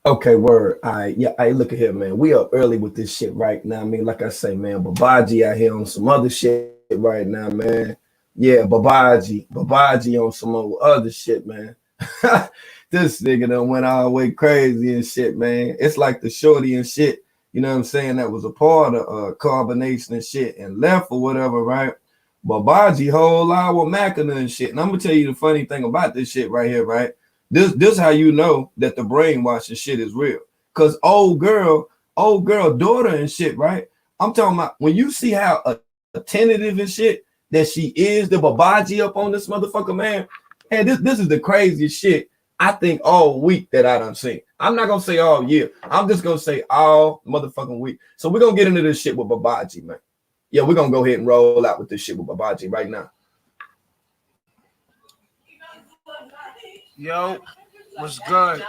Okay, word. I look at here, man. We up early with this shit right now. I mean, like I say, man, Babaji out here on some other shit right now, man. Yeah, Babaji on some other shit, man. This nigga done went all the way crazy and shit, man. It's like the shorty and shit, you know what I'm saying? That was a part of combination and shit and left or whatever, right? Babaji whole lot with Mackina and shit. And I'm gonna tell you the funny thing about this shit right here, right? This how you know that the brainwashing shit is real. Cause old girl daughter and shit, right? I'm talking about when you see how attentive and shit that she is, the Babaji up on this motherfucker, man. And this is the craziest shit I think all week that I done seen. I'm not gonna say all year. I'm just gonna say all motherfucking week. So we're gonna get into this shit with Babaji, man. Yeah, we're gonna go ahead and roll out with this shit with Babaji right now. Yo, what's good?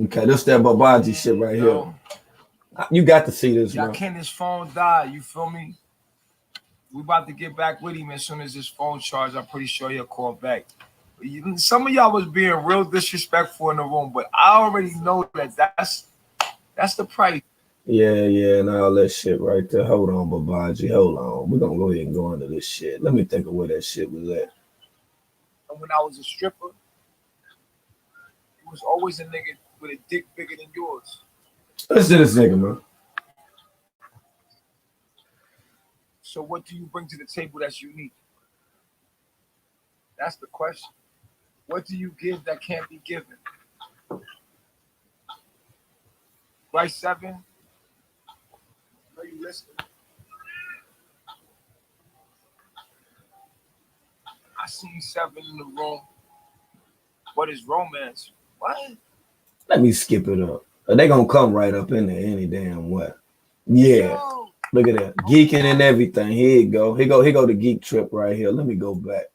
Okay, this that Babaji shit right here. You got to see this, man. His phone died, you feel me? We about to get back with him as soon as his phone charged. I'm pretty sure he'll call back. Some of y'all was being real disrespectful in the room, but I already know that that's the price. Yeah, and all that shit right there. Hold on, Babaji. Hold on. We're gonna go ahead and go into this shit. Let me think of where that shit was at. And when I was a stripper, it was always a nigga with a dick bigger than yours. Listen to this nigga, man. So what do you bring to the table that's unique? That's the question. What do you give that can't be given? Right, 7? Are you listening? I seen 7 in the room. What is romance? What? Let me skip it up. They gonna come right up in there any damn way. Yeah. Yo. Look at that. Geeking and everything. Here you go. Here go the geek trip right here. Let me go back.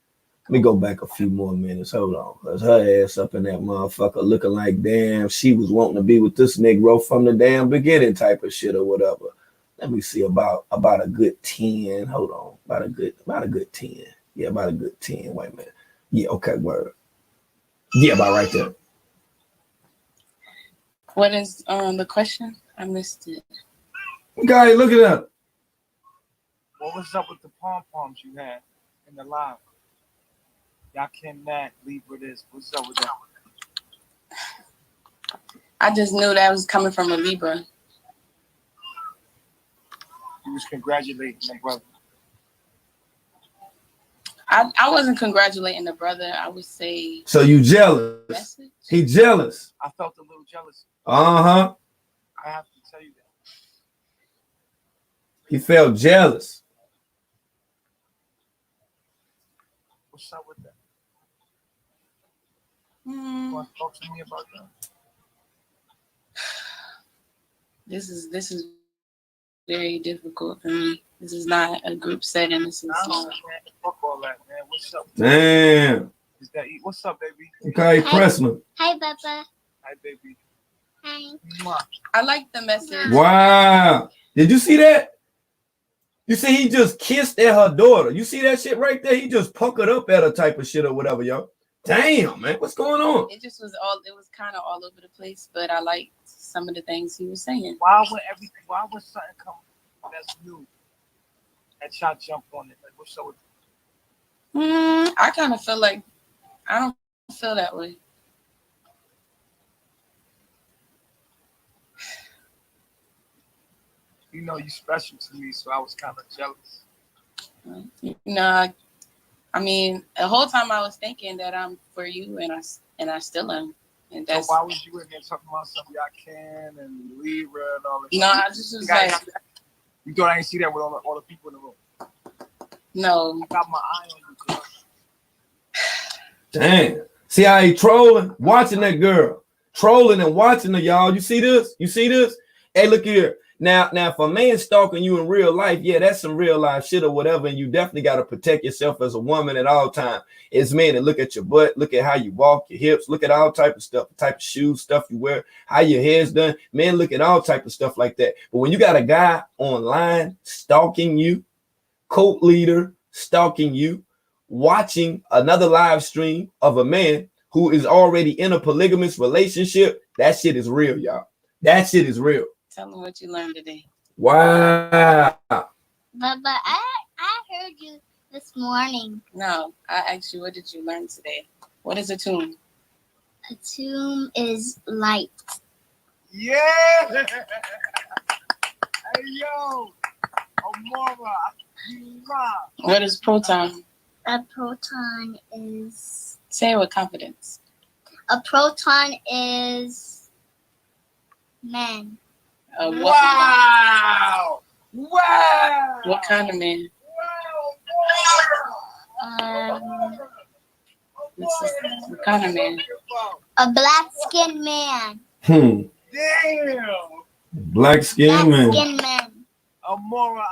Let me go back a few more minutes. Hold on. Cause her ass up in that motherfucker looking like damn she was wanting to be with this Negro from the damn beginning type of shit or whatever. Let me see about a good 10. Hold on. About a good 10. Yeah, about a good 10. Wait a minute. Yeah, okay, word. Yeah, about right there. What is the question? I missed it. Okay, look at that. What was up with the pom-poms you had in the live? Y'all cannot Libra this. What's up with that? I just knew that was coming from a Libra. He was congratulating my brother. I wasn't congratulating the brother. I would say. So you jealous? Message? He jealous. I felt a little jealous. Uh-huh. I have to tell you that. He felt jealous. What's up with that? You want to talk to me about that? This is very difficult for me. This is not a group setting. This is fuck all that, man. What's up? Damn. Is that what's up, baby? Okay, Pressman. Hi, Papa. Hi, baby. Hi. I like the message. Wow. Did you see that? You see, he just kissed at her daughter. You see that shit right there? He just puckered up at her type of shit or whatever, yo. Damn, man. What's going on? It just was it was kind of all over the place, but I liked some of the things he was saying. Why would something come that's new that y'all jump on it? Like, what's up with it? I kind of feel like I don't feel that way. You know, you special to me, so I was kind of jealous. I mean, the whole time I was thinking that I'm for you, and I still am. And that's so why was you in there talking about something y'all can and Libra and all that? No, I just was like, you thought I didn't see that with all the people in the room? No, I got my eye on you, girl. Damn. See how he trolling, watching that girl, trolling and watching her, y'all. You see this? You see this? Hey, look here. Now, if a man stalking you in real life, yeah, that's some real life shit or whatever, and you definitely got to protect yourself as a woman at all times. It's men that look at your butt, look at how you walk, your hips, look at all type of stuff, the type of shoes, stuff you wear, how your hair's done. Men look at all type of stuff like that. But when you got a guy online stalking you, cult leader stalking you, watching another live stream of a man who is already in a polygamous relationship, that shit is real, y'all. That shit is real. Tell them what you learned today. Wow. But I heard you this morning. No, I asked you, what did you learn today? What is a tomb? A tomb is light. Yeah. Hey yo, Amora. What is proton? A proton is. Say it with confidence. A proton is man. Wow. Wow. What kind of man? What kind of man? A black-skinned man. Damn. Black-skinned man. Black-skinned man. Amora,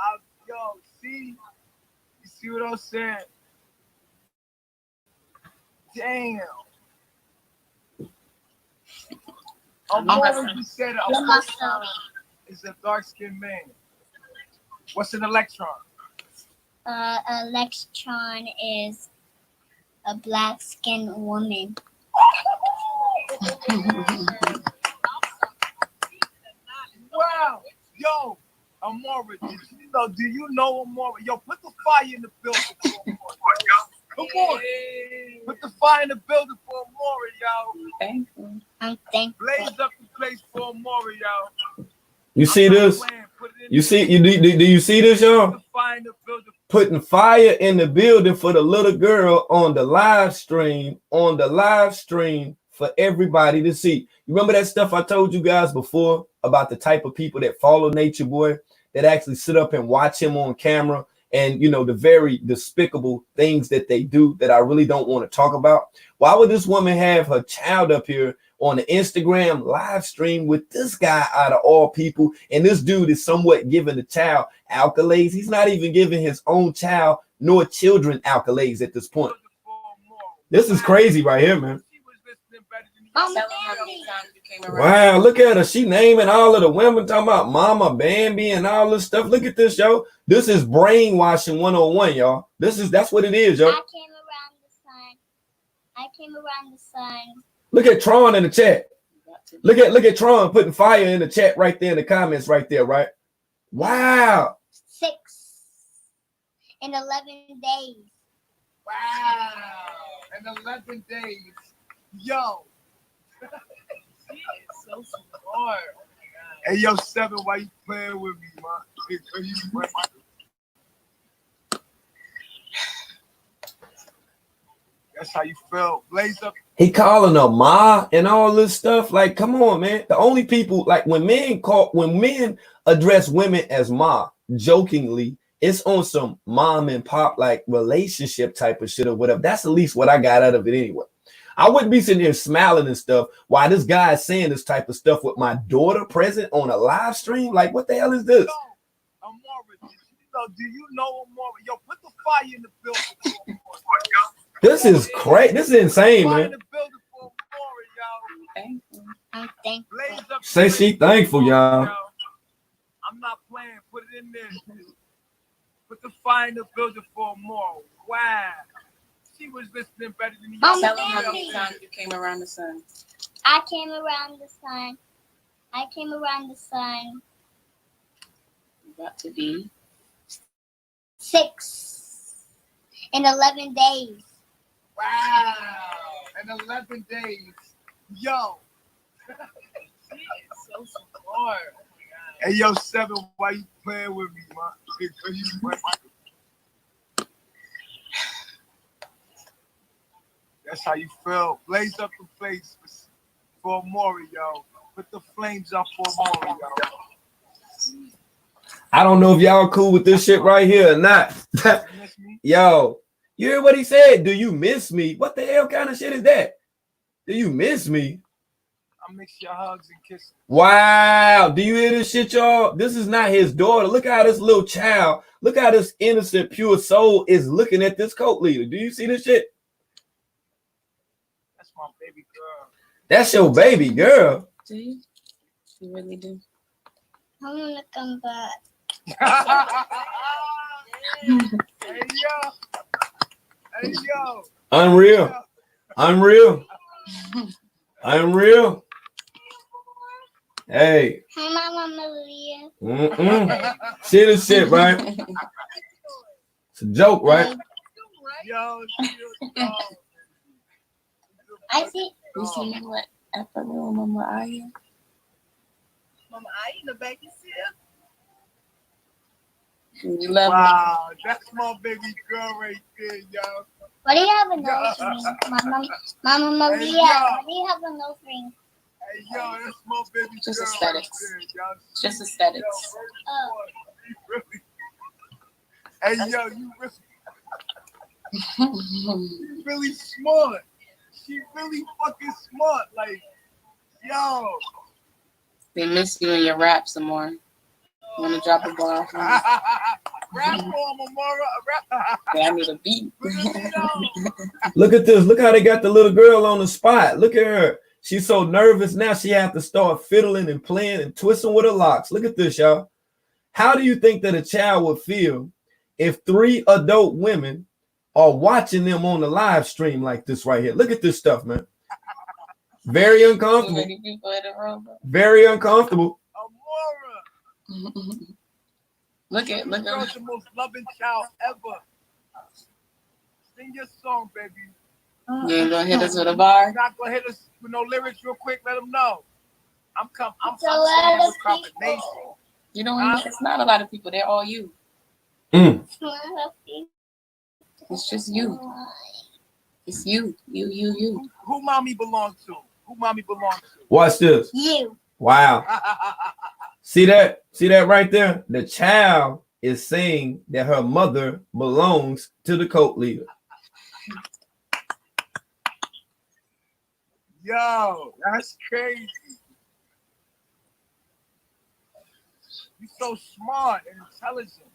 yo, see? You see what I'm saying? Damn. Amora, you said a proton is a dark-skinned man. What's an electron? Electron is a black-skinned woman. Wow. Yo, Amora, do you know Amora? Yo, put the fire in the building for Amora. Come on. Put the fire in the building for Amora, yo. Thankful. I'm thankful. Blaze up the place for Amora, yo. You see this? You see, do you see this, y'all? Putting fire in the building for the little girl on the live stream, for everybody to see. You remember that stuff I told you guys before about the type of people that follow Nature Boy, that actually sit up and watch him on camera, and you know, the very despicable things that they do that I really don't want to talk about. Why would this woman have her child up here on the Instagram live stream with this guy out of all people? And this dude is somewhat giving the child accolades. He's not even giving his own child nor children accolades at this point. This is crazy right here, man. Wow, look at her. She naming all of the women, talking about Mama Bambi and all this stuff. Look at this, yo. This is brainwashing 101, y'all. That's what it is, yo. I came around the sun. Look at Tron in the chat. Look at Tron putting fire in the chat right there in the comments right there, right? Wow. 6 in 11 days. Wow. In 11 days. Yo. She is so smart. Hey, yo, 7, why you playing with me, man? That's how you felt. Blaze up. He calling her ma and all this stuff. Like, come on, man. The only people, like, when men address women as ma jokingly, it's on some mom and pop like relationship type of shit or whatever. That's at least what I got out of it anyway. I wouldn't be sitting here smiling and stuff while this guy is saying this type of stuff with my daughter present on a live stream. Like, what the hell is this? Yo, Amora, do you know Amora? Yo, put the fire in the building. This is crazy. This is insane, man. I'm thankful. Say she thankful, y'all. I'm not playing. Put it in there. Put the fire in the building for Amora. Wow. She was listening better than you. Tell them how many times you came around the sun. I came around the sun. About to be 6 in 11 days. Wow. In 11 days. Yo. She is so smart. Hey, yo, 7, why you playing with me, man? That's how you feel. Blaze up the place for Amora, yo. Put the flames up for Amora, yo. I don't know if y'all cool with this shit right here or not. Yo, you hear what he said? Do you miss me? What the hell kind of shit is that? Do you miss me? I mix your hugs and kisses. Wow. Do you hear this shit, y'all? This is not his daughter. Look how this little child, look how this innocent, pure soul is looking at this cult leader. Do you see this shit? That's my baby girl. That's your baby girl. Do you? You really do? I'm gonna come back. Hey, yo. Hey, yo. Unreal. Unreal. Unreal. Hey. Hi, Mama Maria. See this shit, right? It's a joke, right? Yo, I see. You see me what afternoon, Mama Aya? Mama, I in the back is here. You love wow, that's my baby girl right there, yo. What do you have a nose ring? Mama Maria, Hey, yo. what do you have a nose ring? Hey, yo, that's my baby Just girl aesthetics. right there, yo. Just aesthetics. Oh. Hey, yo, you really smart. She really fucking smart. Like, yo. They miss you in your rap some more. You want to drop a bar? Rap for Amara. Yeah, I need a beat. Look at this. Look how they got the little girl on the spot. Look at her. She's so nervous now. She have to start fiddling and playing and twisting with her locks. Look at this, y'all. How do you think that a child would feel if 3 adult women are watching them on the live stream like this right here? Look at this stuff, man. Very uncomfortable. Too many people in the room. Very uncomfortable. Amara. Look at You're the most loving child ever. Sing your song, baby. You ain't gonna hit us with a bar? You're not gonna hit us with no lyrics real quick. Let them know. I'm So saying with combination. You don't. It's not a lot of people. They're all you. It's just you. It's you. You. Who mommy belong to? Who mommy belong to? Watch this. You. Wow. See that? See that right there? The child is saying that her mother belongs to the cult leader. Yo, that's crazy. You're so smart and intelligent.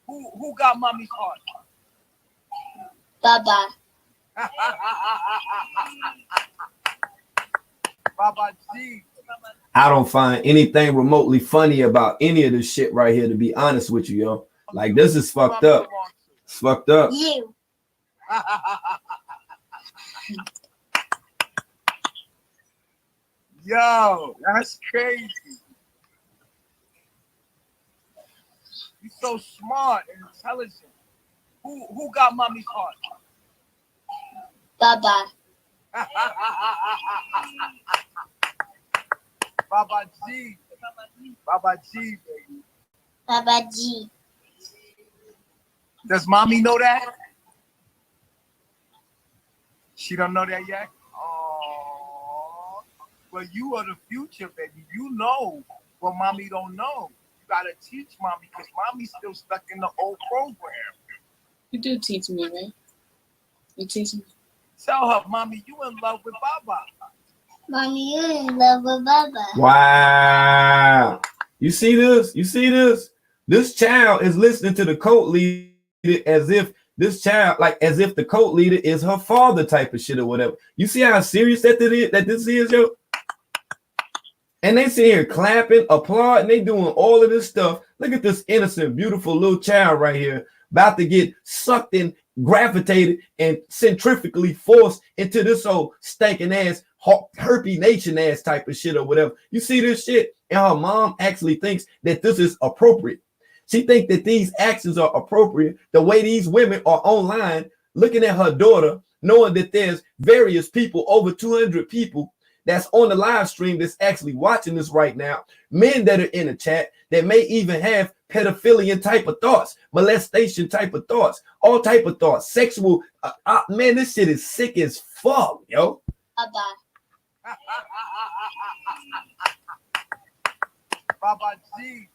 Who got mommy's heart? Baba. Baba G. I don't find anything remotely funny about any of this shit right here, to be honest with you, yo. Like, this is fucked up. It's fucked up. You. Yo, that's crazy. You're so smart and intelligent. Who got mommy's heart? Baba. Baba G. Baba G, baby. Baba G. Does mommy know that? She don't know that yet? Oh, well, you are the future, baby. You know what mommy don't know. You gotta teach mommy because mommy's still stuck in the old program. You do teach me, right? You teach me. Tell her, mommy, you in love with Baba. Mommy, you in love with Baba. Wow. You see this? You see this? This child is listening to the cult leader as if this child, like as if the cult leader is her father type of shit or whatever. You see how serious this is, yo? And they sit here clapping, applauding, they doing all of this stuff. Look at this innocent, beautiful little child right here, about to get sucked in, gravitated, and centrifugally forced into this old stinking ass, herpy nation ass type of shit or whatever. You see this shit? And her mom actually thinks that this is appropriate. She thinks that these actions are appropriate. The way these women are online, looking at her daughter, knowing that there's various people, over 200 people that's on the live stream that's actually watching this right now, men that are in the chat that may even have pedophilia type of thoughts, molestation type of thoughts, all type of thoughts, sexual. Man, this shit is sick as fuck, yo. Baba. Baba G.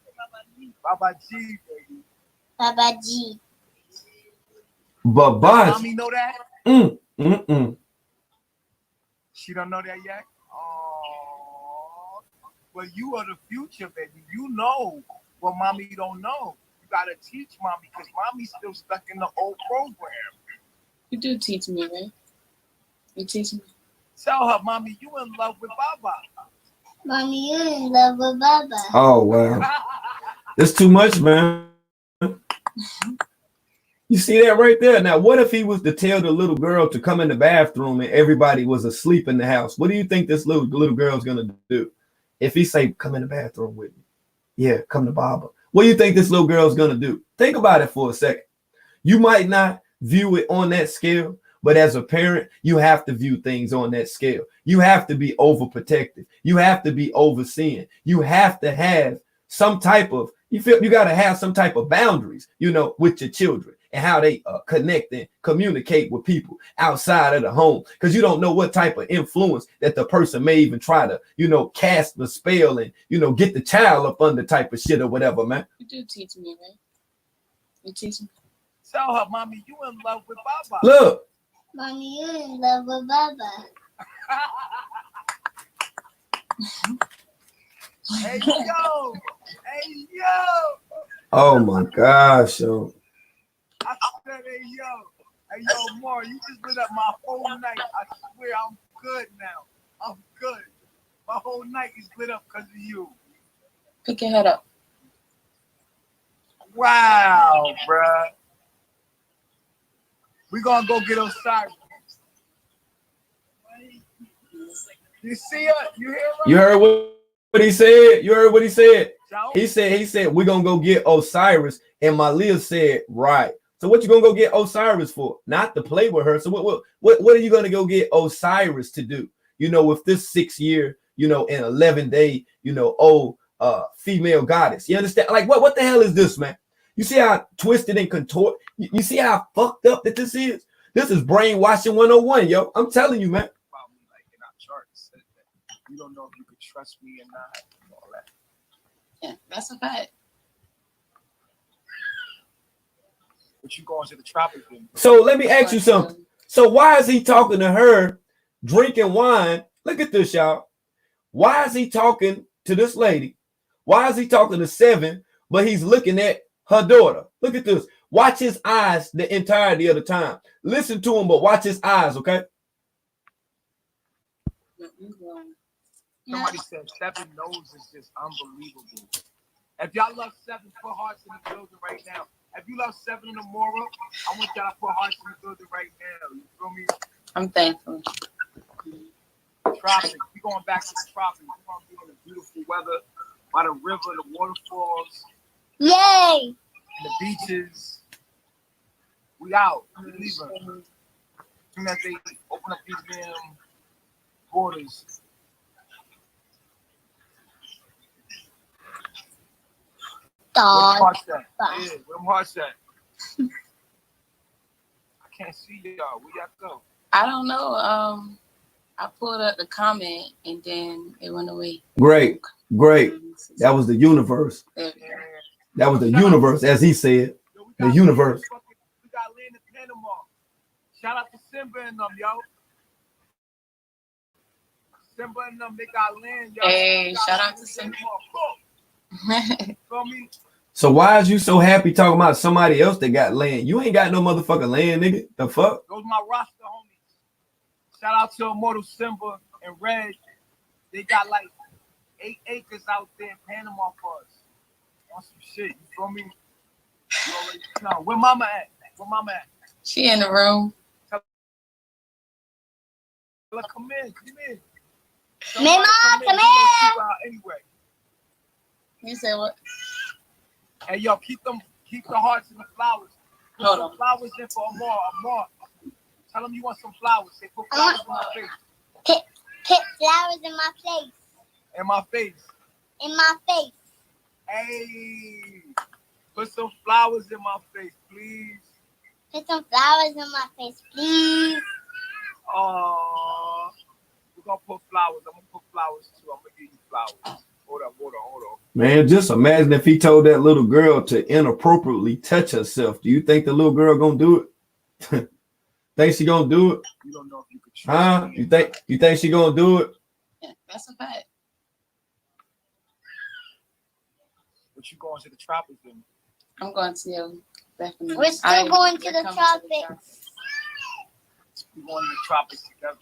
Baba G, baby. Baba G. Baba. Mommy know that? She don't know that yet? Oh, well, you are the future, baby. You know what mommy don't know. You gotta teach mommy because mommy's still stuck in the old program. You do teach me, right? You teach me. Tell her, mommy, you in love with Baba. Mommy, you in love with Baba. Oh, wow. It's too much, man. You see that right there? Now, what if he was to tell the little girl to come in the bathroom and everybody was asleep in the house? What do you think this little girl's gonna do? If he say, come in the bathroom with me. Yeah, come to Baba. What do you think this little girl's gonna do? Think about it for a second. You might not view it on that scale, but as a parent, you have to view things on that scale. You have to be overprotective. You have to be overseeing. You have to have some type of, you got to have some type of boundaries, with your children and how they connect and communicate with people outside of the home. Because you don't know what type of influence that the person may even try to, cast the spell and, get the child up under type of shit or whatever, man. You do teach me, right? You teach me. Tell her, mommy, you in love with Baba. Look. Mommy, you in love with Baba. Hey, yo. Hey, yo. Oh, my gosh, yo. I said, hey, yo. Hey, yo, Mar, you just lit up my whole night. I swear I'm good now. I'm good. My whole night is lit up because of you. Pick your head up. Wow, bruh. We gonna go get Osiris. You see her? You hear her? You heard what he said? You heard what he said? He said, we're gonna go get Osiris. And Malia said, right. So what you gonna go get Osiris for? Not to play with her. So what are you gonna go get Osiris to do? With this 6 year, and 11-day, old female goddess. You understand? Like what the hell is this, man? You see how twisted and contort? You see how fucked up that this is? This is brainwashing 101, yo. I'm telling you, man. Probably like in our charts said that you don't know if you could trust me or not. And all that. Yeah, that's a fact. But you going to the tropics with me. So let me ask you something. So why is he talking to her, drinking wine? Look at this, y'all. Why is he talking to this lady? Why is he talking to Seven, but he's looking at her daughter? Look at this. Watch his eyes the entirety of the time. Listen to him, but watch his eyes, okay? Somebody said 7 knows is just unbelievable. If y'all love 7, put hearts in the building right now. If you love 7 in the Mora, I want y'all to put hearts in the building right now. You feel me? I'm thankful. Tropics. We going back to the tropics. We're gonna be in the beautiful weather by the river, the waterfalls. Yay! The beaches. We out. We leaving. As soon as they open up these damn borders. Where them hearts at? Yeah, where them hearts at? I can't see y'all. Where y'all go? I don't know. I pulled up the comment and then it went away. Great. That was the universe. That was the universe, as he said. The universe. We got land in Panama. Shout out to Simba and them, yo. Simba and them, they got land, yo. Hey, shout out to Simba. Feel me? So why is you so happy talking about somebody else that got land? You ain't got no motherfucking land, nigga. The fuck? Those my roster homies. Shout out to Immortal Simba and Red. They got like 8 acres out there in Panama for us. On some shit, you feel me? You already know. Where mama at? Where mama at? She in the room. Tell her, come in. Mama, come here. Anyway. You said what? Hey, yo, keep the hearts and the flowers. Put Hold some on. flowers in for Amar. Tell them you want some flowers. Say, put flowers in my face. Put flowers in my face. In my face. In my face. Hey, put some flowers in my face, please. Put some flowers in my face, please. Oh, we're gonna put flowers. I'm gonna put flowers too. I'm gonna give you flowers. Hold up. Man, just imagine if he told that little girl to inappropriately touch herself. Do you think the little girl gonna do it? Think she gonna do it? You don't know if you could trust me. You think she gonna do it? Yeah, that's a fact. But you going to the tropics then? I'm going to definitely. We're still going to the tropics. We're going to the tropics together.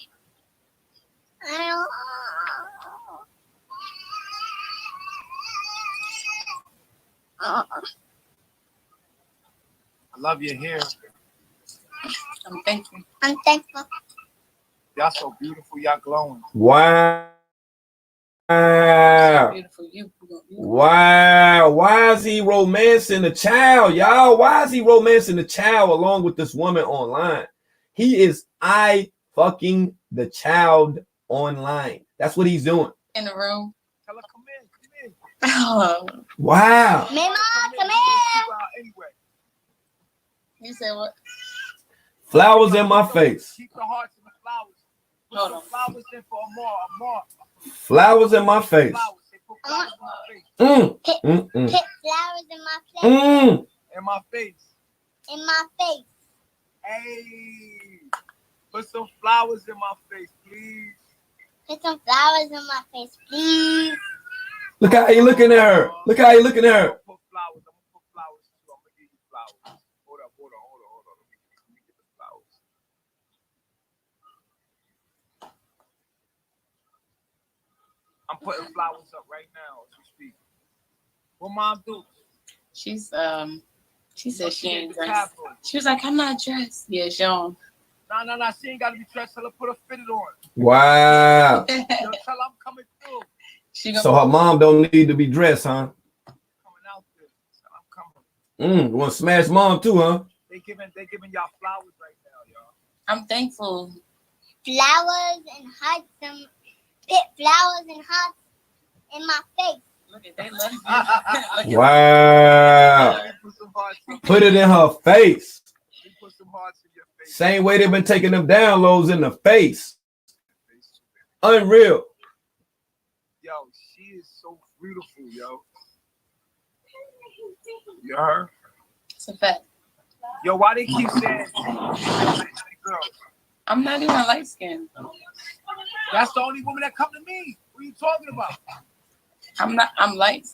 I love your hair. I'm thankful. I'm thankful. Y'all so beautiful. Y'all glowing. Wow. So beautiful. You. Wow. Why is he romancing the child, y'all? Why is he romancing the child along with this woman online? He is fucking the child online. That's what he's doing. In the room. Tell her come in. Come in. Oh. Wow. Mama, come here. Anyway. You said what? Flowers in my face. Keep the hearts and the flowers. Put Hold some on. flowers in for Amar. Flowers in my face. Flowers. They put flowers in my face. Put flowers in my face. In my face. In my face. Hey. Put some flowers in my face, please. Put some flowers in my face, please. Look how he looking at her. Look how he looking at her. Put flowers. I'm gonna put flowers too. I'm gonna give you flowers. Hold up. Let me get the flowers. I'm putting flowers up right now as we speak. What mom do? She said she ain't the dressed. tab on. She was like, I'm not dressed. Yeah, Sean. No. She ain't gotta be dressed. Tell her put a fitted on. Wow. Yo, tell her I'm coming through. So her mom don't need to be dressed, huh? Coming out there. Tell her I'm coming. You want to smash mom too, huh? They giving y'all flowers right now, y'all. I'm thankful. Flowers and hearts. Put flowers and hearts in my face. Look at they love you. Wow. Put it in her face. Put some hearts in your face. Same way they've been taking them downloads in the face. Unreal. Yo, she is so beautiful, yo. You heard? It's a fact. Yo, why they keep saying girl? I'm not even light skinned. That's the only woman that come to me. What are you talking about? I'm light.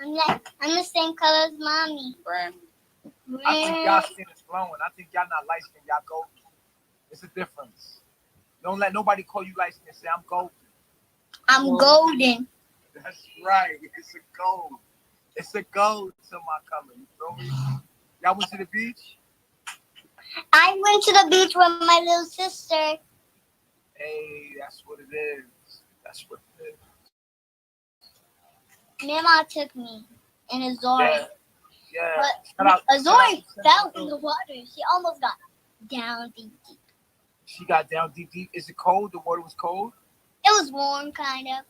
I'm the same color as mommy. Brown. I think y'all skin is glowing. I think y'all not light skin, y'all golden. It's a difference. Don't let nobody call you light skin. Say I'm golden. I'm golden. That's right. It's a gold. It's a gold to my color. You feel me? Y'all went to the beach? I went to the beach with my little sister. Hey, that's what it is. That's what it is. Mama took me in Azori. Yeah. But Azori fell in the water. She almost got down deep. She got down deep. Is it cold? The water was cold? It was warm, kind of.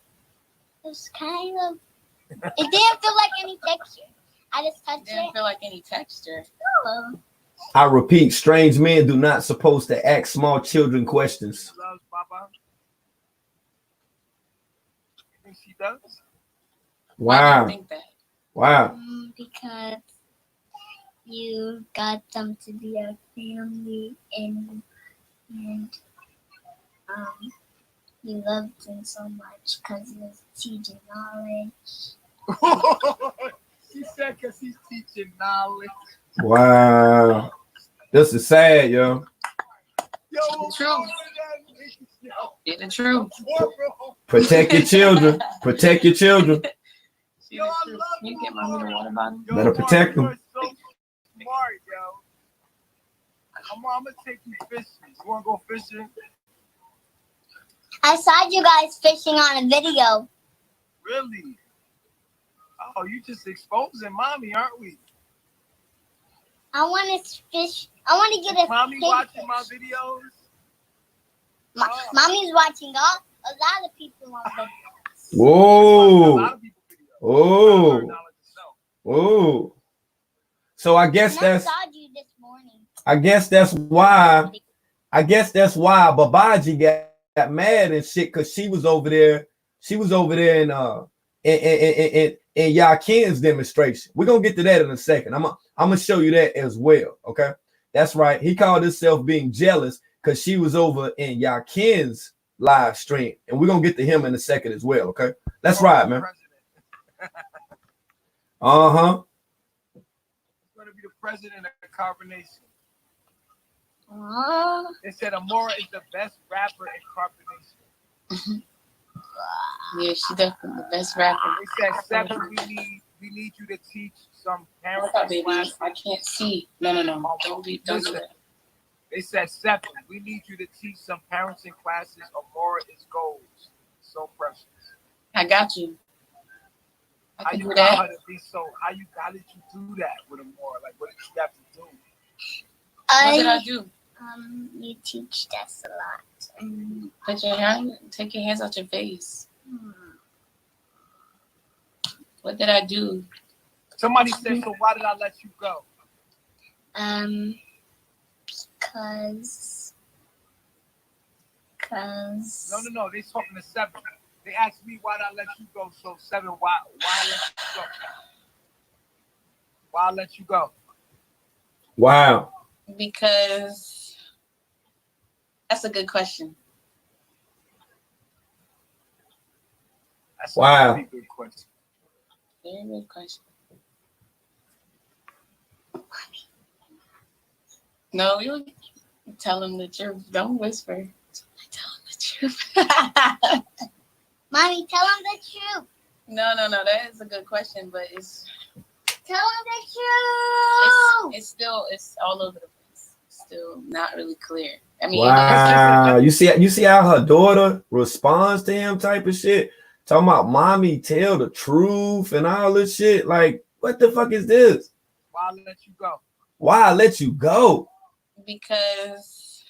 It was kind of. It didn't feel like any texture. I just touched Didn't it. feel like any texture. Oh. I repeat, strange men do not supposed to ask small children questions. Loves Baba. You think she does? Why do you Wow. think that? Wow. Because you got them to be a family and you loved them so much because he was teaching knowledge. She said because he's teaching knowledge. Wow. This is sad, yo. Yo, The truth. Get the truth. Protect your children. Protect your children. See the truth. Can you get mommy the water bottle? Better protect them. You're so smart, yo. I'm gonna take you fishing. You wanna go fishing? I saw you guys fishing on a video. Really? Oh, you just exposing mommy, aren't we? I want to fish. I want to get a Mommy big watching fish. my videos? Mommy's watching a lot of people on videos. A Whoa. lot of people videos. Oh. Oh. So I guess And I that's saw you this morning. I guess that's why Babaji got mad and shit because she was over there in Yakin's demonstration. We're gonna get to that in a second. I'm gonna show you that as well. Okay, that's right. He called himself being jealous because she was over in Yakin's live stream, and we're gonna get to him in a second as well. Okay, that's right, man. Uh-huh. He's gonna be the president of the carbonation. Oh. They said Amora is the best rapper in carbonation. Yeah, she's definitely the best rapper. They said 7, we we need you to teach some What's parenting up, baby? classes. I can't see. No. Don't do Listen, that. they said 7. We need you to teach some parenting classes. Amora is goals. So precious. I got you. I How can you do got that. her to be so? How did you do that with Amora? Like, what did you have to do? What did I do? You teach us a lot. Take your hands out your face. What did I do? Somebody said, so why did I let you go? Because No. They talking to 7. They asked me why did I let you go. So 7, why I let you go? Why I let you go? Wow. Because that's a good question. That's Wow. a very good question. Very good question. No, you tell him the truth. Don't whisper. Tell him the truth. Mommy, tell him the truth. No. That is a good question, but it's Tell him the truth. it's all over the place. It's still not really clear. I mean, Wow. You see how her daughter responds to him type of shit? Talking about mommy, tell the truth and all this shit. Like, what the fuck is this? Why I let you go? Why I let you go? because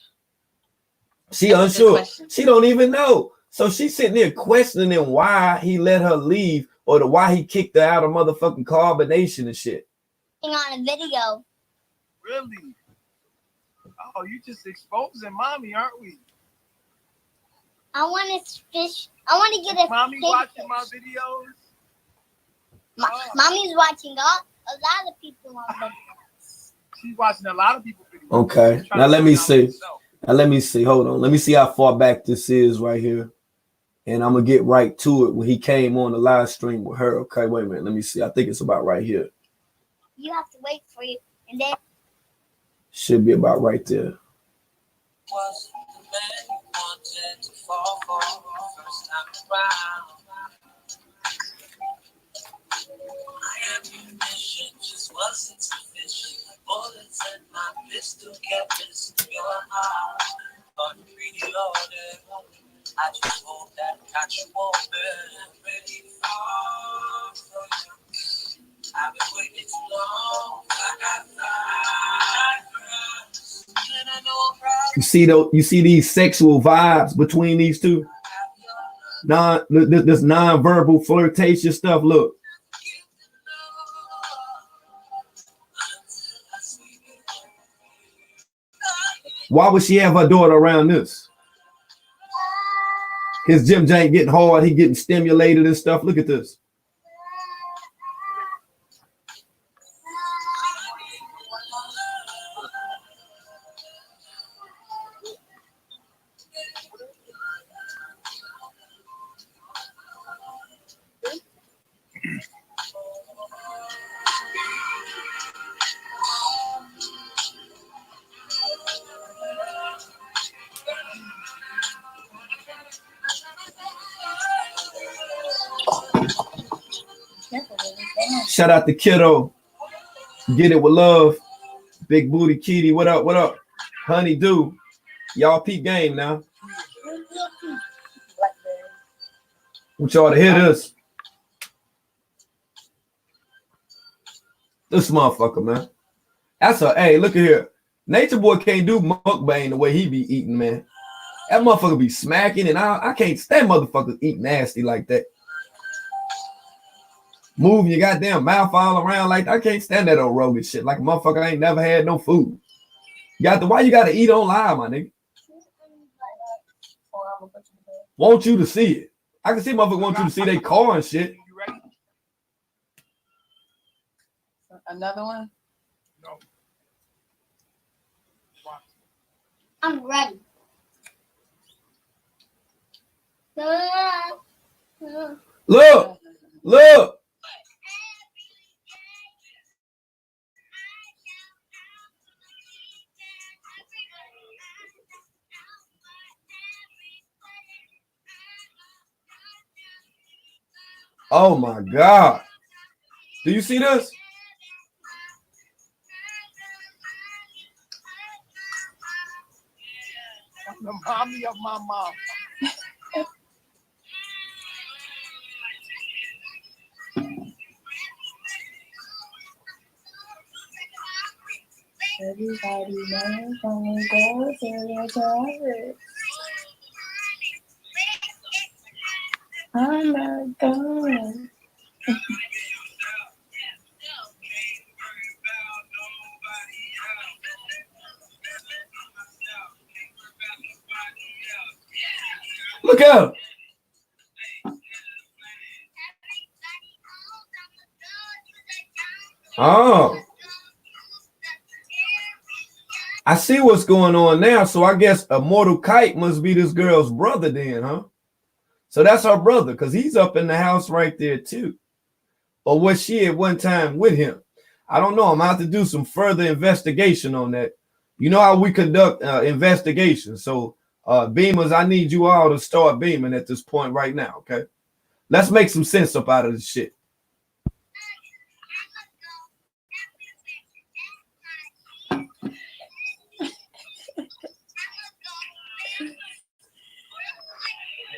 She That's a good unsure. question. She don't even know. So she's sitting there questioning why he let her leave or why he kicked her out of motherfucking carbonation and shit. On a video. Really? Oh, you just exposing mommy, aren't we? I want to fish. I want to get a Mommy big watching fish. my videos? Mommy's watching a lot of people on videos. She's watching a lot of people's videos. Okay. She's trying Now to let me figure out see. herself. Now let me see. Hold on. Let me see how far back this is right here. And I'm gonna get right to it when he came on the live stream with her. Okay, wait a minute. Let me see. I think it's about right here. You have to wait for you, and then Should be about right there. Was the man you wanted to fall for first time around? My ammunition just wasn't sufficient. My bullets and my pistol kept missing your heart. Unreloaded. I just hope that got you open. Ready for you. I've been waiting too long. I got fire. And I know I'm proud. You see these sexual vibes between these two? This non-verbal flirtation stuff. Look. Why would she have her daughter around this? His Jim Jank getting hard, he getting stimulated and stuff. Look at this. Shout out to Kiddo. Get it with love. Big Booty Kitty. What up? What up? Honeydew. Y'all peep game now. Want y'all to hear this. This motherfucker, man. That's a, hey, look at here. Nature Boy can't do mukbang the way he be eating, man. That motherfucker be smacking, and I can't stand motherfuckers eat nasty like that. Moving your goddamn mouth all around like that. I can't stand that old Rogan shit. Like a motherfucker ain't never had no food. Why you gotta eat on live, my nigga? Want you to see it. I can see motherfucker want you to see their car and shit. You ready? Another one? No. I'm ready. Look, look. Oh my God. Do you see this? The mommy of my mom. Everybody knows when we go to your church. I'm not going. Look at him. Oh. I see what's going on now. So I guess Immortal Kite must be this girl's brother then, huh? So that's her brother, because he's up in the house right there too. Or was she at one time with him? I don't know. I'm going to have to do some further investigation on that. You know how we conduct investigations. So beamers, I need you all to start beaming at this point right now, okay? Let's make some sense up out of this shit.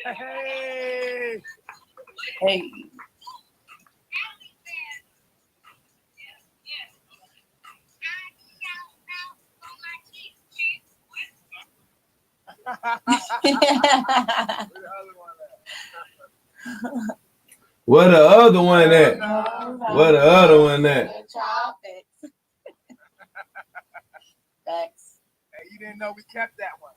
Hey. Hey. Where the other one at? Where the other one at? Thanks. Hey, you didn't know we kept that one.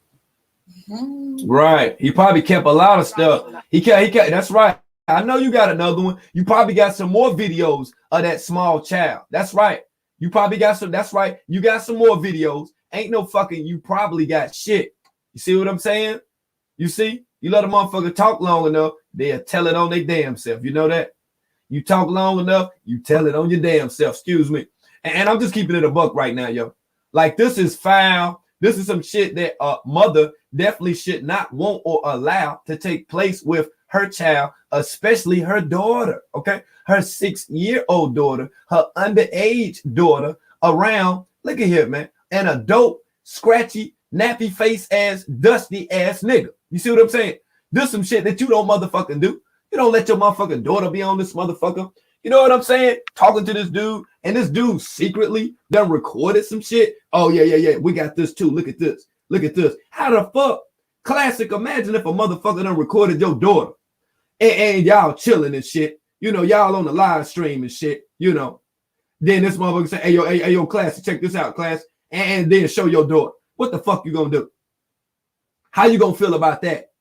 Right. He probably kept a lot of stuff. He kept. That's right. I know you got another one. You probably got some more videos of that small child. That's right. You probably got some. That's right. You got some more videos. Ain't no fucking. You probably got shit. You see what I'm saying? You see? You let a motherfucker talk long enough, they'll tell it on their damn self. You know that? You talk long enough, you tell it on your damn self. Excuse me. And I'm just keeping it a buck right now, yo. Like, this is foul. This is some shit that a mother definitely should not want or allow to take place with her child, especially her daughter, okay? Her 6-year-old daughter, her underage daughter around, look at here, man, an adult, scratchy, nappy face ass, dusty ass nigga. You see what I'm saying? This some shit that you don't motherfucking do. You don't let your motherfucking daughter be on this motherfucker. You know what I'm saying? Talking to this dude, and this dude secretly done recorded some shit. Oh, yeah. We got this too. Look at this. Look at this. How the fuck? Classic. Imagine if a motherfucker done recorded your daughter and y'all chilling and shit. You know, y'all on the live stream and shit, you know. Then this motherfucker say, hey, yo, class, check this out, class. And then show your daughter. What the fuck you gonna do? How you gonna feel about that?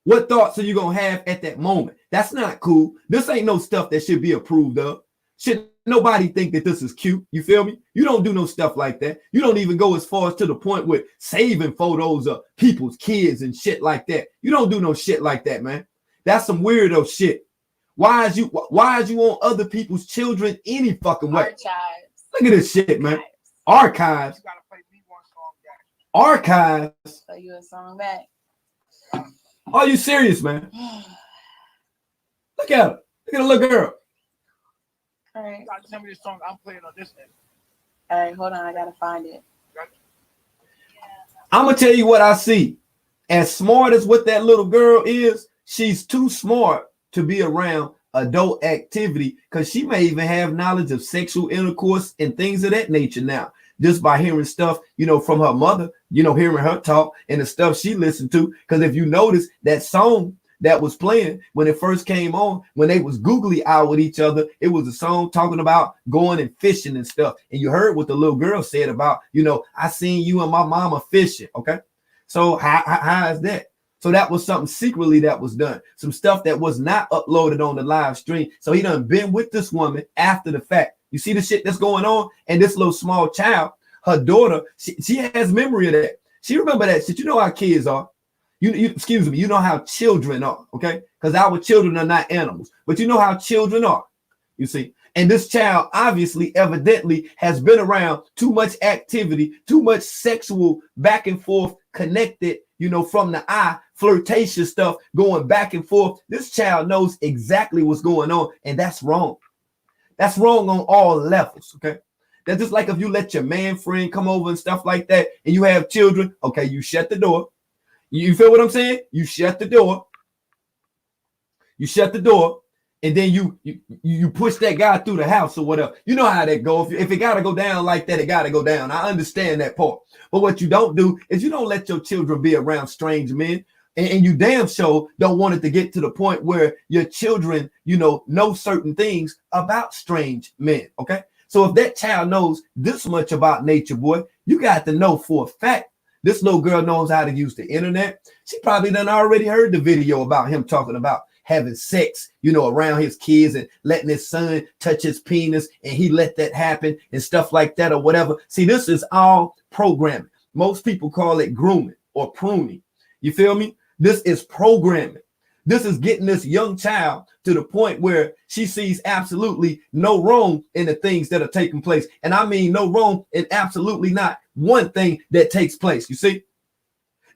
What thoughts are you gonna have at that moment? That's not cool. This ain't no stuff that should be approved of. Should nobody think that this is cute? You feel me? You don't do no stuff like that. You don't even go as far as to the point with saving photos of people's kids and shit like that. You don't do no shit like that, man. That's some weirdo shit. Why is you on other people's children any fucking way? Archives. Look at this shit, man. Archives. You gotta play me one song back. Archives. Play you a song back. Are you serious, man? Look at her. Look at the little girl. All right. You gotta tell me the song I'm playing on this end. All right, hold on. I gotta find it. I'm gonna tell you what I see. As smart as what that little girl is, she's too smart to be around adult activity, because she may even have knowledge of sexual intercourse and things of that nature now, just by hearing stuff, you know, from her mother, you know, hearing her talk and the stuff she listened to. Because if you notice that song that was playing when it first came on, when they was googly eyed with each other, it was a song talking about going and fishing and stuff. And you heard what the little girl said about, you know, I seen you and my mama fishing. Okay, so how is that? So that was something secretly that was done. Some stuff that was not uploaded on the live stream. So he done been with this woman after the fact. You see the shit that's going on? And this little small child, her daughter, she has memory of that. She remember that shit. You know how kids are. Excuse me, you know how children are, okay? Because our children are not animals. But you know how children are, you see? And this child obviously, evidently, has been around too much activity, too much sexual back and forth connected, you know, from the eye, flirtatious stuff going back and forth. This child knows exactly what's going on, and that's wrong. That's wrong on all levels, okay? That's just like if you let your man friend come over and stuff like that, and you have children, okay, you shut the door. You feel what I'm saying? You shut the door. You shut the door, and then you push that guy through the house or whatever. You know how that goes. If it got to go down like that, it got to go down. I understand that part. But what you don't do is you don't let your children be around strange men. And you damn sure don't want it to get to the point where your children, know certain things about strange men, okay? So if that child knows this much about Nature Boy, you got to know for a fact this little girl knows how to use the internet. She probably done already heard the video about him talking about having sex, around his kids and letting his son touch his penis, and he let that happen and stuff like that or whatever. See, this is all programming. Most people call it grooming or pruning. You feel me? This is programming. This is getting this young child to the point where she sees absolutely no wrong in the things that are taking place. And I mean no wrong in absolutely not one thing that takes place. You see,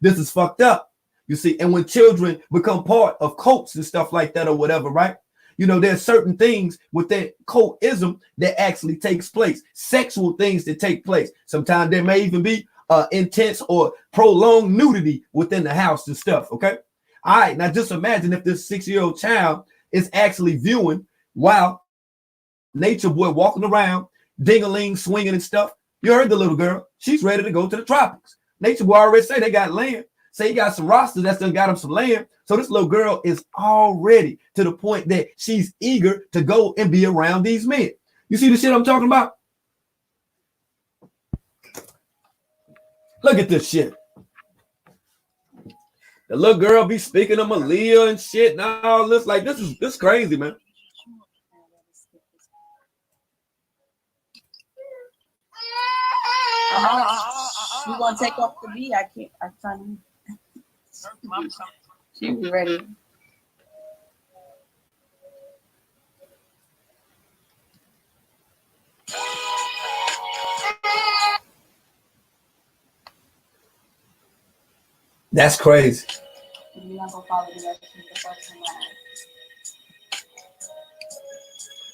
this is fucked up. You see, and when children become part of cults and stuff like that or whatever, right? There's certain things with that cultism that actually takes place, sexual things that take place. Sometimes there may even be intense or prolonged nudity within the house and stuff, okay? All right, now just imagine if this 6-year-old child is actually viewing while Nature Boy walking around, ding-a-ling, swinging and stuff. You heard the little girl. She's ready to go to the tropics. Nature Boy already say they got land. Say he got some rosters that's done got him some land. So this little girl is already to the point that she's eager to go and be around these men. You see the shit I'm talking about? Look at this shit. The little girl be speaking of Malia and shit and all this. Like, this is crazy, man. You gonna take off the B? I can't. I'm trying to. She be ready. That's crazy.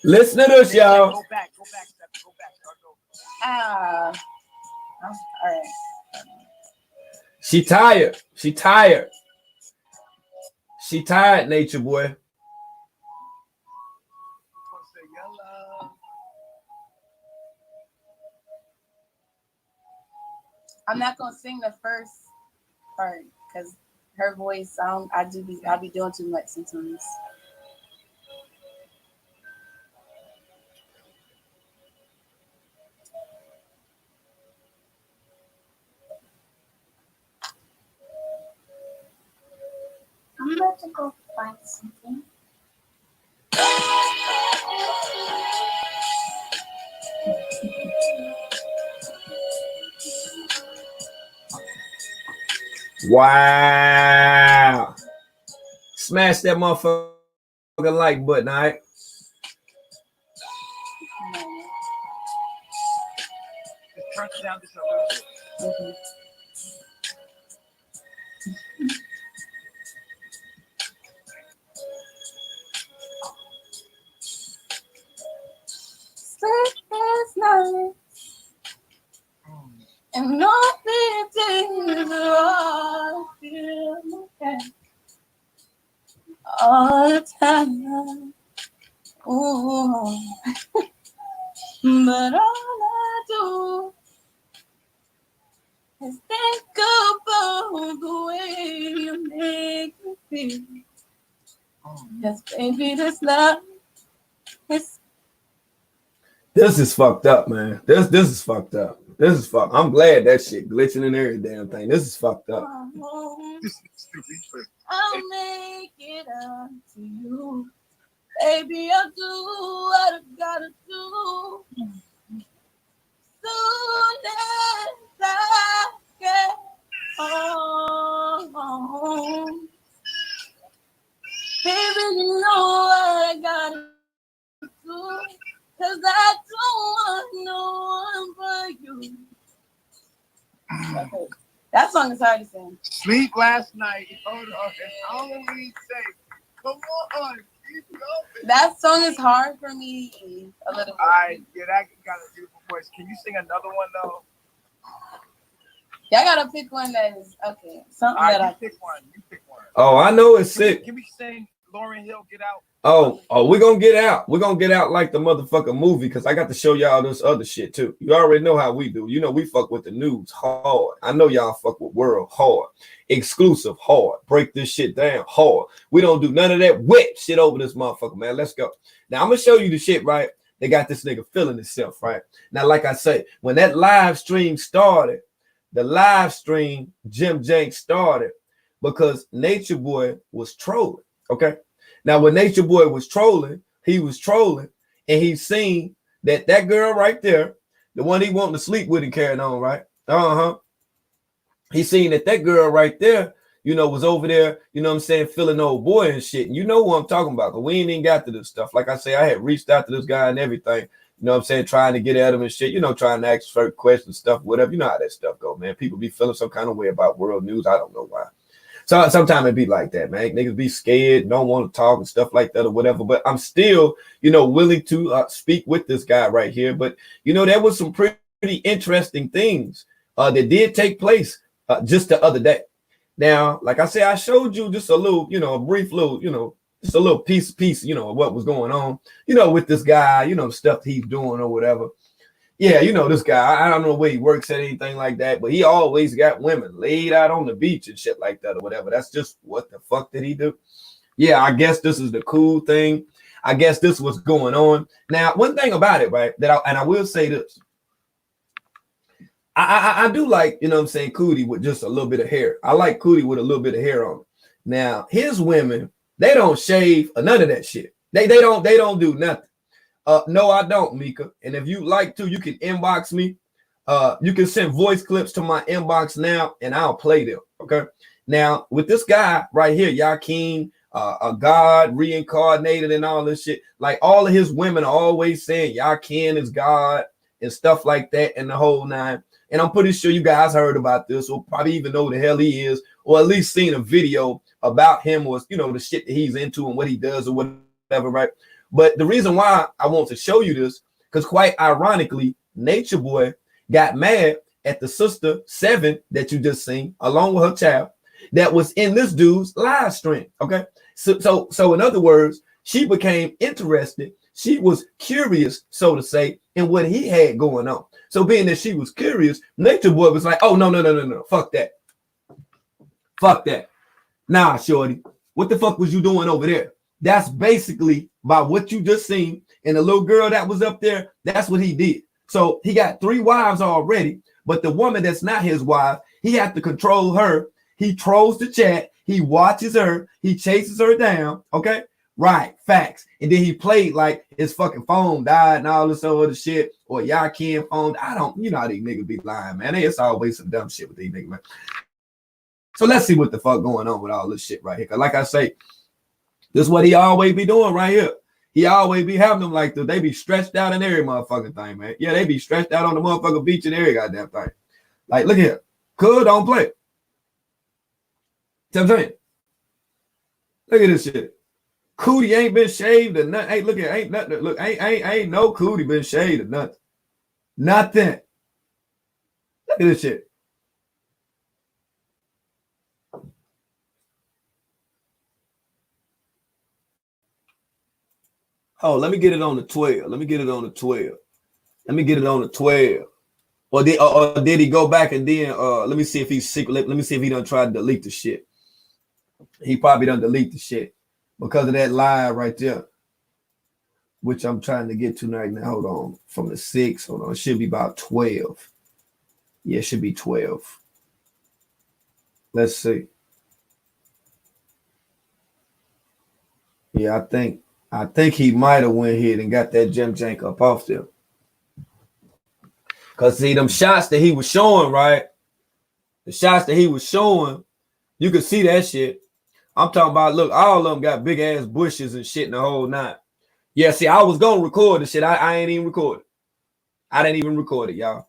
Listen to this, y'all. Go back. All right. She tired. She tired, Nature Boy. I'm not gonna sing the first part because her voice. I'll be doing too much sometimes. I'm about to go find something. Wow. Smash that motherfucking like button, all right? Just turn it down just a little bit. Mm-hmm. Sleepless nights and nothing is all I feel okay all the time. Ooh. But all I do is think about the way you make me feel. Yes, baby, this love is. This is fucked up, man. This is fucked up. This is fucked. I'm glad that shit glitching in every damn thing. This is fucked up. I'll make it up to you. Baby, I'll do what I gotta do. Soon as I get home. Baby, you know what I gotta do. Cause I don't want no one but you. Okay. That song is hard to sing. Sleep last night. Hold on. All we say. Come on. That song is hard for me a little bit. Alright, yeah, that got a beautiful voice. Can you sing another one though? Y'all gotta pick one that is okay. Something Alright, that you pick one. You pick one. Oh, I know it's sick. Can we sing Lauryn Hill, Get Out? Oh, we're gonna get out. We're gonna get out like the motherfucking movie because I got to show y'all this other shit too. You already know how we do. You know, we fuck with the news hard. I know y'all fuck with world hard. Exclusive hard. Break this shit down hard. We don't do none of that wet shit over this motherfucker, man. Let's go. Now I'm gonna show you the shit, right? They got this nigga feeling himself, right? Now, like I say, when that live stream started, the live stream Jim Jank started because Nature Boy was trolling. Okay. Now, when Nature Boy was trolling, and he seen that girl right there, the one he wanted to sleep with and carrying on, right? He seen that girl right there, you know, was over there, you know what I'm saying, feeling old boy and shit. And you know what I'm talking about, because we ain't even got to this stuff. Like I say, I had reached out to this guy and everything, you know what I'm saying, trying to get at him and shit, you know, trying to ask certain questions, stuff, whatever. You know how that stuff go, man. People be feeling some kind of way about world news. I don't know why. So sometimes it be like that, man. Niggas be scared, don't want to talk and stuff like that or whatever. But I'm still, you know, willing to speak with this guy right here. But, you know, there was some pretty interesting things that did take place just the other day. Now, like I said, I showed you just a little, you know, a brief little, you know, just a little piece, you know, of what was going on, you know, with this guy, you know, stuff he's doing or whatever. Yeah, you know, this guy, I don't know where he works at, anything like that, but he always got women laid out on the beach and shit like that or whatever. That's just what the fuck did he do? Yeah, I guess this is the cool thing. I guess this was going on. Now, one thing about it, right, I will say this. I do like, you know what I'm saying, Cootie with just a little bit of hair. I like Cootie with a little bit of hair on it. Now, his women, they don't shave or none of that shit. They don't do nothing. No, I don't, Mika. And if you like to, you can inbox me. You can send voice clips to my inbox now, and I'll play them. Okay. Now, with this guy right here, Yakin, a god reincarnated and all this shit, like all of his women are always saying Yakin is God and stuff like that, and the whole nine. And I'm pretty sure you guys heard about this, or probably even know who the hell he is, or at least seen a video about him, or you know, the shit that he's into and what he does or whatever, right? But the reason why I want to show you this, because quite ironically, Nature Boy got mad at the sister 7 that you just seen, along with her child, that was in this dude's live stream. Okay, so in other words, she became interested. She was curious, so to say, in what he had going on. So being that she was curious, Nature Boy was like, "Oh no, fuck that, nah, shorty, what the fuck was you doing over there?" That's basically by what you just seen, and the little girl that was up there, that's what he did. So he got 3 wives already, but the woman that's not his wife, he had to control her. He trolls the chat, he watches her, he chases her down. Okay, right, facts. And then he played like his fucking phone died and all this other shit, or Yakin phone. I don't, you know how these niggas be lying, man. It's always some dumb shit with these niggas, man. So let's see what the fuck going on with all this shit right here. Cause like I say, this is what he always be doing right here. He always be having them like they be stretched out in every motherfucking thing, man. Yeah, they be stretched out on the motherfucking beach in every goddamn thing. Like, look here. Cool, don't play. See what I'm saying? Look at this shit. Cootie ain't been shaved or nothing. Hey, look at, ain't nothing. Look, ain't no cootie been shaved or nothing. Nothing. Look at this shit. Oh, let me get it on the 12. Let me get it on the 12. Or did he go back and then let me see if he's secret. Let me see if he done tried to delete the shit. He probably done delete the shit because of that live right there, which I'm trying to get to right now. Hold on. From the 6. Hold on. It should be about 12. Yeah, it should be 12. Let's see. Yeah, I think he might have went ahead and got that Jim Jank up off there. Because see, them shots that he was showing, right? The shots that he was showing, you could see that shit. I'm talking about, look, all of them got big ass bushes and shit in the whole night. Yeah, see, I was going to record the shit. I ain't even record it. I didn't even record it, y'all.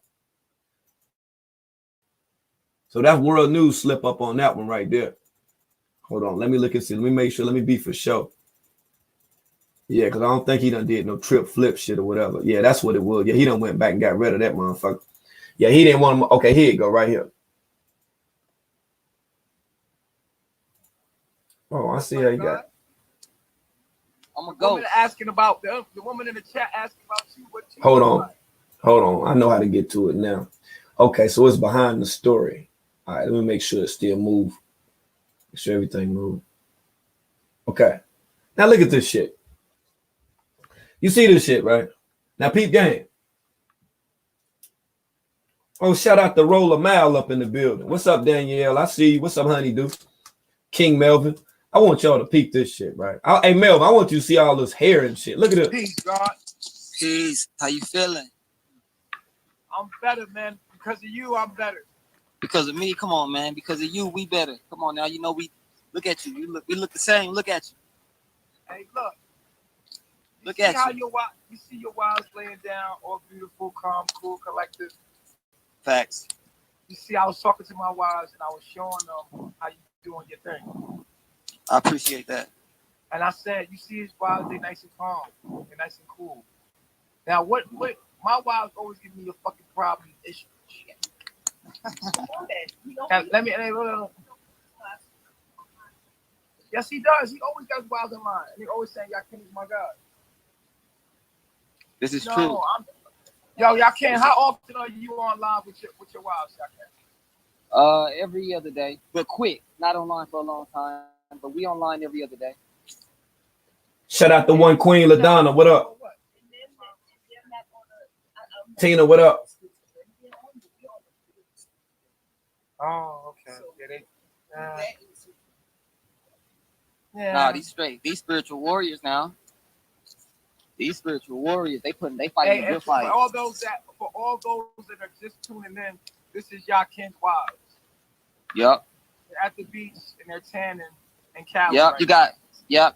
So that world news slip up on that one right there. Hold on. Let me look and see. Let me make sure. Let me be for sure. Yeah, because I don't think he done did no trip flip shit or whatever. Yeah, that's what it was. Yeah, he done went back and got rid of that motherfucker. Yeah, he didn't want him. Okay, here you go, right here. Oh, I see how you got. I'm gonna go. Asking about the woman in the chat asking about you. What you Hold on. like. Hold on. I know how to get to it now. Okay, so it's behind the story. All right, let me make sure it still move. Make sure everything move. Okay. Now look at this shit. You see this shit, right? Now peep game. Oh, shout out to Roller Mal up in the building. What's up, Danielle? I see you. What's up, honeydew? King Melvin. I want y'all to peep this shit, right? Hey, Melvin, I want you to see all this hair and shit. Look at it. Peace, God. Peace. How you feeling? I'm better, man. Because of you, I'm better. Because of me? Come on, man. Because of you, we better. Come on now. You know we look at you. We look the same. Look at you. Hey, look. Look at how you. You see your wives laying down, all beautiful, calm, cool, collected. Facts. You see, I was talking to my wives and I was showing them how you doing your thing. I appreciate that. And I said, you see his wives, they nice and calm, they're nice and cool. Now, what my wives always give me a fucking problem issue. Let me. Yes, he does. He always got his wives in line, and he always saying, "Y'all can't my God." This is true. Y'all can't. How often are you on live with your wives, y'all can? Every other day, but quick. Not online for a long time, but we online every other day. Shout out to one Queen LaDonna. What up? Tina, what up? Oh, okay. Yeah. Nah, these spiritual warriors now. These spiritual warriors, they fighting a good fight. For all those that are just tuning in, this is Yakin's wives. Yep. They're at the beach and they're tanning and Cali. Yep, right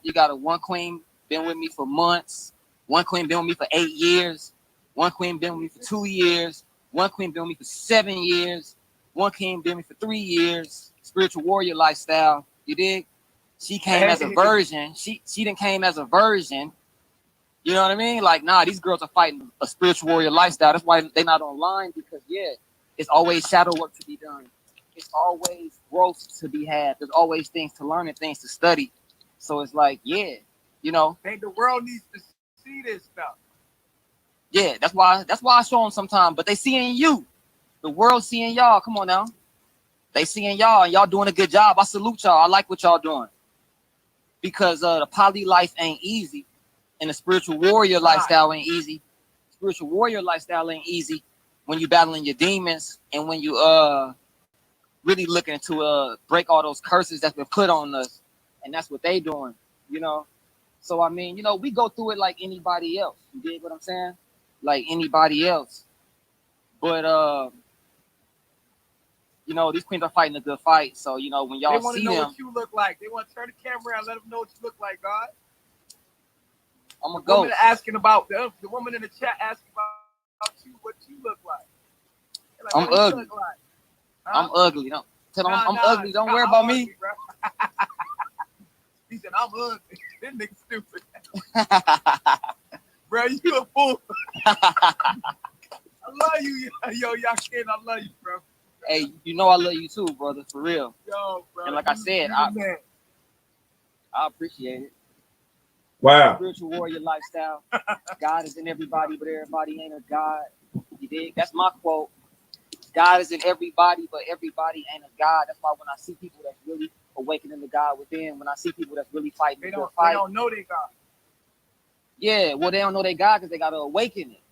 you got a one queen been with me for months. One queen been with me for 8 years. One queen been with me for 2 years. One queen been with me for 7 years. One queen been with me for 3 years. Spiritual warrior lifestyle. You dig? She came as a version. She didn't came as a version. You know what I mean? Like, nah, these girls are fighting a spiritual warrior lifestyle. That's why they're not online, because it's always shadow work to be done. It's always growth to be had. There's always things to learn and things to study. So it's like, you know. Hey, the world needs to see this stuff. Yeah, that's why I show them sometimes. But they seeing you. The world seeing y'all. Come on now. They seeing y'all and y'all doing a good job. I salute y'all. I like what y'all doing. Because the poly life ain't easy. And the spiritual warrior lifestyle ain't easy. Spiritual warrior lifestyle ain't easy when you battling your demons and when you really looking to break all those curses that's been put on us. And that's what they doing, you know. So I mean, we go through it like anybody else. You dig what I'm saying? Like anybody else. But these queens are fighting a good fight. So when y'all see them, they want to know what you look like. They want to turn the camera around, let them know what you look like, God. I'm gonna go. Asking about the woman in the chat asking about you, what you look like. Like, I'm ugly. Look like? Huh? I'm ugly. Don't tell them I'm ugly. Don't worry about me. Bro. He said I'm ugly. This nigga stupid. Bro, you a fool. I love you, yo, Yakin. I love you, bro. Hey, I love you too, brother. For real. Yo, bro. And like I said, I appreciate it. Wow. Spiritual warrior lifestyle. God is in everybody, but everybody ain't a God. You dig? That's my quote. God is in everybody, but everybody ain't a God. That's why when I see people that's really awakening the God within, when I see people that's really fighting they the don't, fight, they don't know they God. Yeah, well, they don't know they God because they got to awaken it.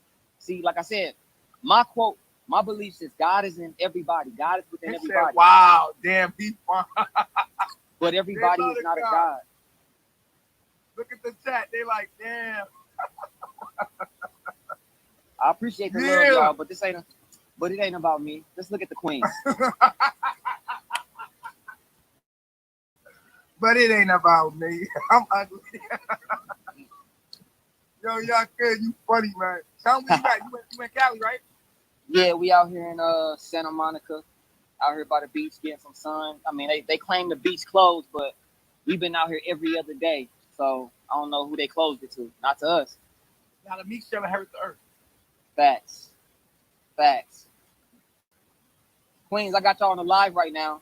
See, like I said, my quote, my belief is God is in everybody. God is within everybody. Said, wow, damn, but everybody is not a God. Look at the chat. They like, damn. I appreciate the love, y'all, but it ain't about me. Let's look at the queens. But it ain't about me. I'm ugly. Yo, y'all good. You funny, man. Tell me you went Cali, right? Yeah, we out here in Santa Monica, out here by the beach getting some sun. I mean, they claim the beach closed, but we've been out here every other day. So I don't know who they closed it to. Not to us. Now the meek shall inherit the earth. Facts. Facts. Queens, I got y'all on the live right now.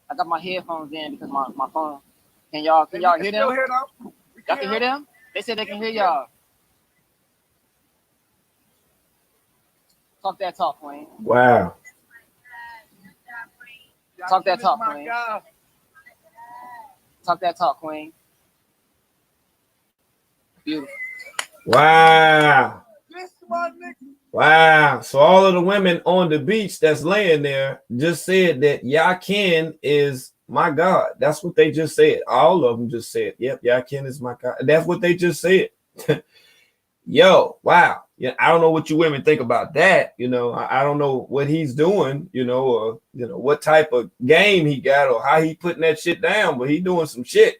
I got my headphones in because my phone. Can y'all hear them? Y'all can hear them? They said they can hear y'all. Talk that talk, Queen. Wow. Talk that talk, Queen. Talk that talk, Queen. Beautiful. Wow. This one, nigga. Wow. So all of the women on the beach that's laying there just said that Yakin is my God. That's what they just said. All of them just said, yep, Yakin is my God. That's what they just said. Yo, wow. Yeah, I don't know what you women think about that. You know, I don't know what he's doing, you know, or what type of game he got or how he putting that shit down, but he doing some shit.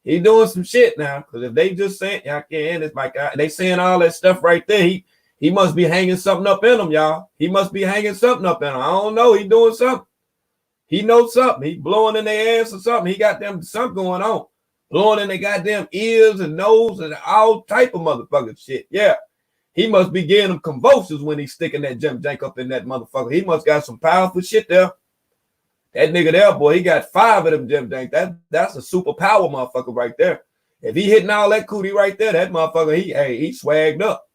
He doing some shit now. Because if they just saying Yakin is my God, they saying all that stuff right there. He must be hanging something up in him, y'all. He must be hanging something up in him. I don't know. He doing something. He knows something. He blowing in their ass or something. He got them something going on. Blowing in their goddamn ears and nose and all type of motherfucking shit. Yeah. He must be getting them convulsions when he's sticking that jump jank up in that motherfucker. He must got some powerful shit there. That nigga there, boy, he got 5 of them jump jank. That's a superpower motherfucker right there. If he hitting all that cootie right there, that motherfucker, he swagged up.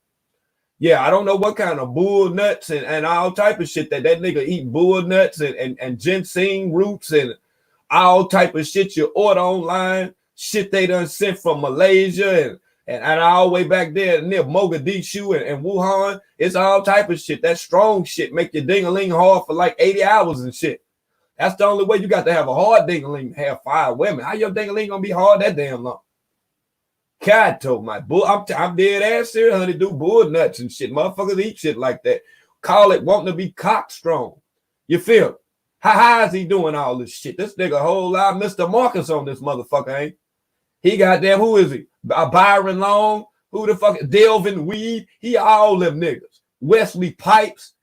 Yeah, I don't know what kind of bull nuts and all type of shit that nigga eat, bull nuts and ginseng roots and all type of shit you order online, shit they done sent from Malaysia and all the way back there near Mogadishu and Wuhan. It's all type of shit. That strong shit make your ding-a-ling hard for like 80 hours and shit. That's the only way. You got to have a hard ding-a-ling to have 5 women. How your ding-a-ling gonna be hard that damn long? God told my bull, I'm dead ass serious, honey. Do bull nuts and shit. Motherfuckers eat shit like that. Call it wanting to be cock strong. You feel? How is he doing all this shit? This nigga whole lot Mr. Marcus on this motherfucker, ain't he? Goddamn, who is he? Byron Long? Who the fuck? Delvin Weed? He all them niggas. Wesley Pipes?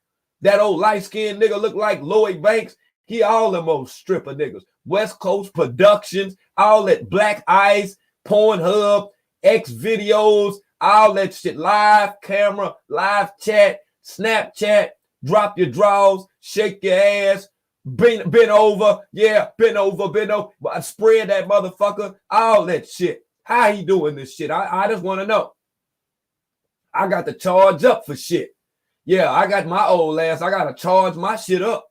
That old light-skinned nigga look like Lloyd Banks? He all them old stripper niggas. West Coast Productions, all that Black Ice, Pornhub, X videos, all that shit, live camera, live chat, Snapchat, drop your drawers, shake your ass, bend over, yeah, bend over, but spread that motherfucker, all that shit. How he doing this shit? I just want to know. I got to charge up for shit. Yeah, I got my old ass. I got to charge my shit up.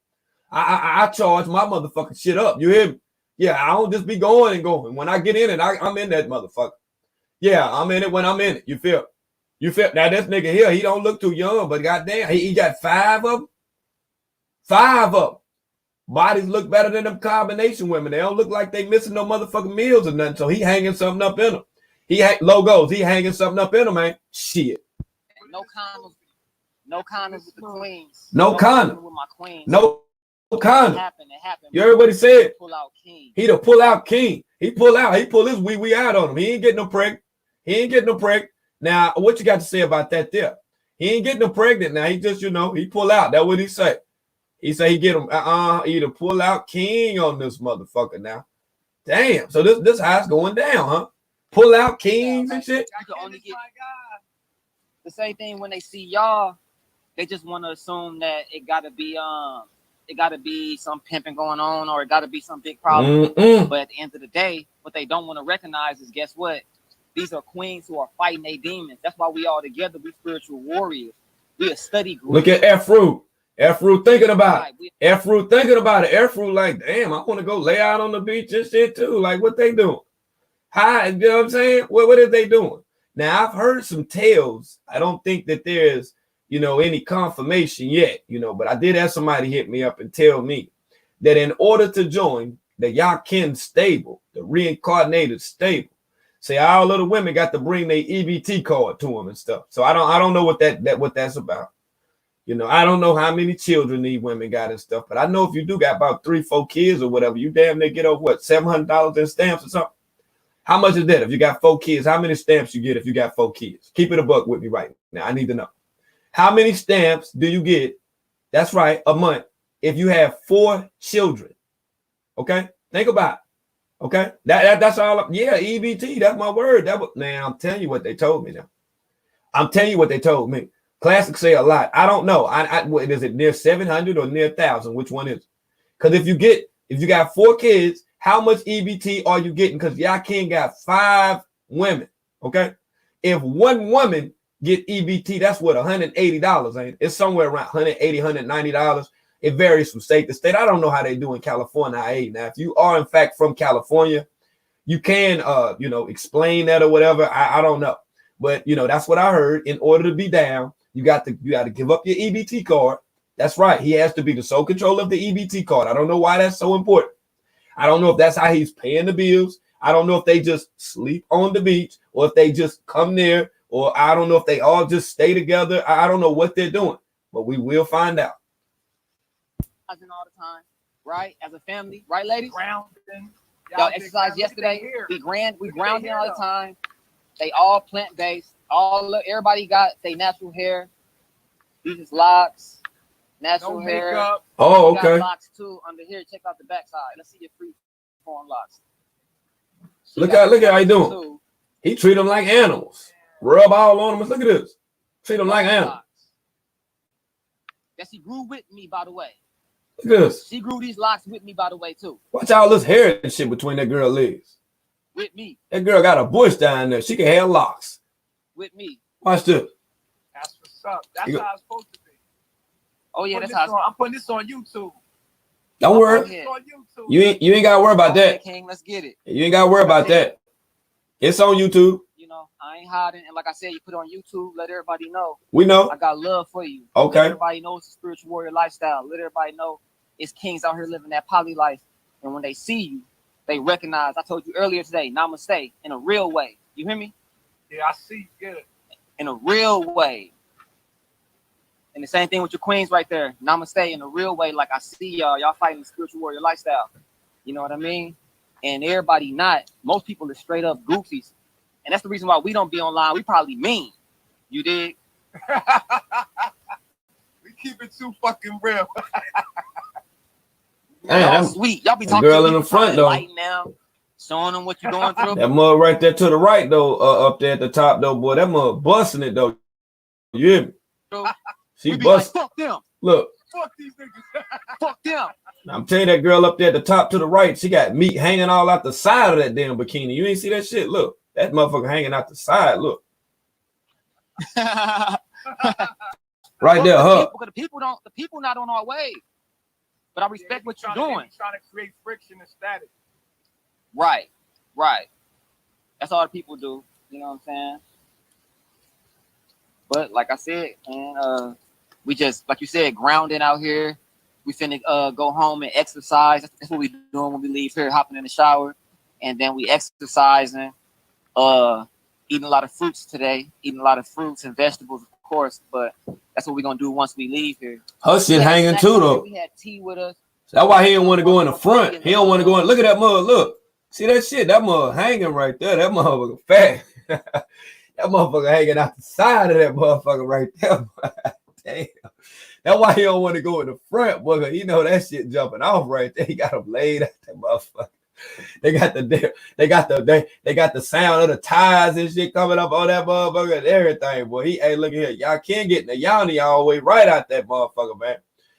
I charge my motherfucking shit up. You hear me? Yeah, I don't just be going and going. When I get in it, I'm in that motherfucker. Yeah, I'm in it when I'm in it. You feel? You feel? Now this nigga here, he don't look too young, but goddamn, he got 5 of them. 5 of them. Bodies look better than them combination women. They don't look like they missing no motherfucking meals or nothing. So he hanging something up in them. Logos. He hanging something up in them, man. Shit. No condoms. No condoms with the queens. No condom with my queens. No condom. It happened. You heard what he said? Pull out king. He the pull out king. He pull out. He pull his wee out on him. He ain't getting no pregnant. He ain't getting no pregnant. Now, what you got to say about that there? He ain't getting no pregnant now. He just, he pull out. That's what he say. He say he get him, either pull out king on this motherfucker now. Damn. So this how it's going down, huh? Pull out kings and shit. You can only get the same thing when they see y'all. They just want to assume that it gotta be some pimping going on or it gotta be some big problem. But at the end of the day, what they don't want to recognize is, guess what? These are queens who are fighting their demons. That's why we all together. We spiritual warriors. We a study group. Look at F-Root. F-Root thinking about it. F-Root thinking about it. F-Root like, damn, I want to go lay out on the beach and shit too. Like, what they doing? Hi, you know what I'm saying? What is they doing? Now, I've heard some tales. I don't think that there's, any confirmation yet, but I did have somebody hit me up and tell me that in order to join the Yakin stable, the reincarnated stable, say all of the women got to bring their EBT card to them and stuff. So I don't know what that's about. I don't know how many children these women got and stuff, but I know if you do got about 3-4 kids or whatever, you damn near get over what, $700 in stamps or something. How much is that if you got 4 kids? How many stamps you get if you got 4 kids? Keep it a buck with me right now. I need to know. How many stamps do you get? That's right, a month. If you have 4 children, okay? Think about it. Okay, that's all. Yeah, EBT. That's my word. That was, man. I'm telling you what they told me now. I'm telling you what they told me. Classics say a lot. I don't know. What is it, near 700 or near 1,000? Which one is it? Because if you got 4 kids, how much EBT are you getting? Because y'all king got 5 women. Okay, if one woman get EBT, that's what, $180, ain't it? It's somewhere around $180, $190. It varies from state to state. I don't know how they do in California. Now, if you are in fact from California, you can explain that or whatever. I don't know. But that's what I heard. In order to be down, you got to give up your EBT card. That's right. He has to be the sole control of the EBT card. I don't know why that's so important. I don't know if that's how he's paying the bills. I don't know if they just sleep on the beach or if they just come there, or I don't know if they all just stay together. I don't know what they're doing, but we will find out. All the time, right? As a family, right, ladies? Grounding. Y'all exercised yesterday. We grounding all the time. They all plant-based. Everybody got their natural hair. These is locks, natural hair. Oh, okay. Locks too under here. Check out the back side. Let's see your free-form locks. Look how you doing. Too. He treat them like animals. Rub all on them. Look at this. Treat them like animals. Yes, he grew with me, by the way. Look at this. She grew these locks with me, by the way, too. Watch all this hair and shit between that girl legs. With me. That girl got a bush down there. She can have locks. With me. Watch this. That's what's up. That's how it's supposed to be. Oh yeah, that's how I'm putting this on YouTube. Don't worry. You ain't gotta worry about that. King, let's get it. You ain't gotta worry about that. It's on YouTube. I ain't hiding, and like I said, you put it on YouTube. Let everybody know. We know. I got love for you. Okay. Let everybody know it's a spiritual warrior lifestyle. Let everybody know it's kings out here living that poly life. And when they see you, they recognize. I told you earlier today, namaste in a real way. You hear me? Yeah, I see. Good. In a real way. And the same thing with your queens right there. Namaste in a real way. Like I see y'all fighting the spiritual warrior lifestyle. You know what I mean? And everybody not. Most people are straight up goofies. And that's the reason why we don't be online. We probably mean. You dig? We keep it too fucking real. Y'all sweet. Y'all be talking girl to in the front though. Now, showing them what you're going through. That mug right there to the right though, up there at the top though, boy. That mug busting it though. You hear me? She busting. Like, fuck them. Look. Fuck these niggas. Fuck them. I'm telling you, that girl up there at the top to the right, she got meat hanging all out the side of that damn bikini. You ain't see that shit? Look. That motherfucker hanging out the side. Look. Right there, huh? The people not on our wave. But I respect what you're doing. Trying to create friction and static. Right. That's all the people do. You know what I'm saying? But like I said, man, we just, like you said, grounding out here. We finna go home and exercise. That's what we doing when we leave here, hopping in the shower. And then we exercising. Eating a lot of fruits today, eating a lot of fruits and vegetables, of course, but that's what we're gonna do once we leave here. Her shit hanging too, though. We had tea with us. That's why he didn't want to go in the front. He don't want to go in. Look at that mug. Look, see that shit? That mug hanging right there. That motherfucker fat. That motherfucker hanging out the side of that motherfucker right there. Damn. That's why he don't want to go in the front, boy. You know that shit jumping off right there. He got him laid at that motherfucker. They got the sound of the tires and shit coming up on that motherfucker and everything, boy. Hey, look at here. Y'all can't get the yawny all the way right out that motherfucker, man.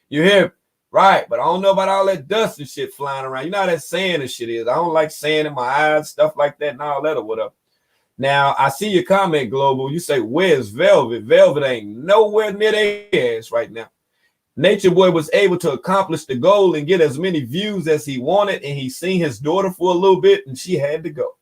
You hear me? Right, but I don't know about all that dust and shit flying around. You know how that sand and shit is. I don't like sand in my eyes, stuff like that and all that or whatever. Now, I see your comment, Global. You say, where's Velvet? Velvet ain't nowhere near their ass right now. Nature Boy was able to accomplish the goal and get as many views as he wanted, and he seen his daughter for a little bit, and she had to go.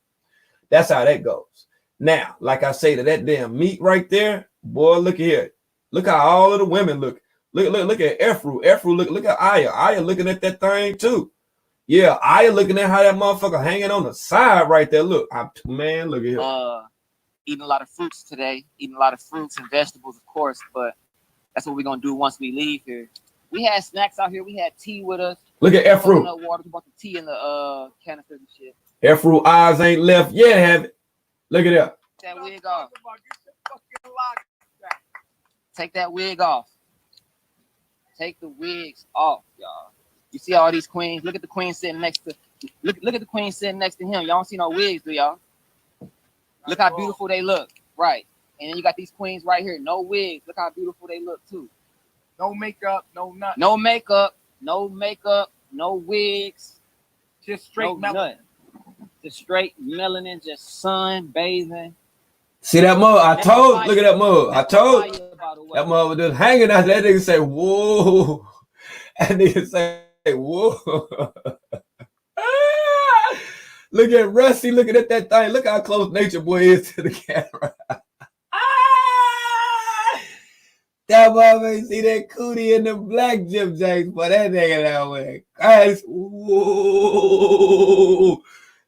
That's how that goes. Now, like I say, to that damn meat right there, boy, look at here. Look how all of the women look. Look at Efru. Efru, look at Aya. Aya looking at that thing too. Yeah, Aya looking at how that motherfucker hanging on the side right there. Look, man, look at here. Eating a lot of fruits today. Eating a lot of fruits and vegetables, of course, but that's what we're gonna do once we leave here. We had snacks out here. We had tea with us. Look at Efru. Water. We bought the tea in the canisters and shit. Efru eyes ain't left yet, have it? Look at that. Take that wig off. Take that wig off. Take the wigs off, y'all. You see all these queens? Look at the queen sitting next to Look at the queen sitting next to him. Y'all don't see no wigs, do y'all? Look how beautiful they look. Right. And then you got these queens right here. No wigs. Look how beautiful they look too. No makeup, no nothing. No makeup, no makeup, no wigs. Just straight no melanin. Just straight melanin, just sun bathing. See that mug? I That's told. papaya. Look at that mug. I told. Papaya, by the way. That mug was just hanging out. That nigga say, "Whoa." That nigga say, "Whoa." Look at Rusty looking at that thing. Look how close Nature Boy is to the camera. That motherfucker see that cootie in the black Jim James, but that nigga that way. Guys, whoa.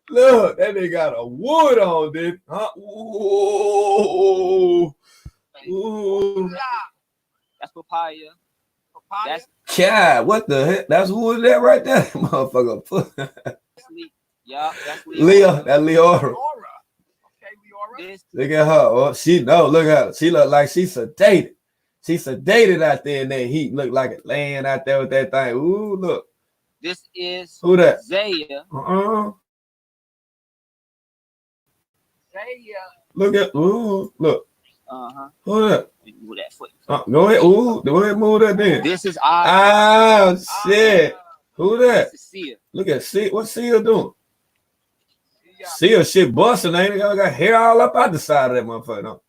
Look, that nigga got a wood on, dude. Huh? Whoa. Whoa. That's papaya. Papaya. God, what the heck? That's who is that right there? Motherfucker. Yeah, that's Leah. That Leora. Okay, Leora. Look at her. Oh, look at her. She look like she's sedated. She's sedated out there in that heat. Look like it laying out there with that thing. Ooh, look. This is who that? Zaya. Zaya. Look at look. Who that? Move that foot. Go ahead. Ooh, go ahead, move that then. This is oh shit. Who that? This is Sia. Look at Sia. What's Sia doing? Sia shit busting, ain't it? I got hair all up out the side of that motherfucker. No?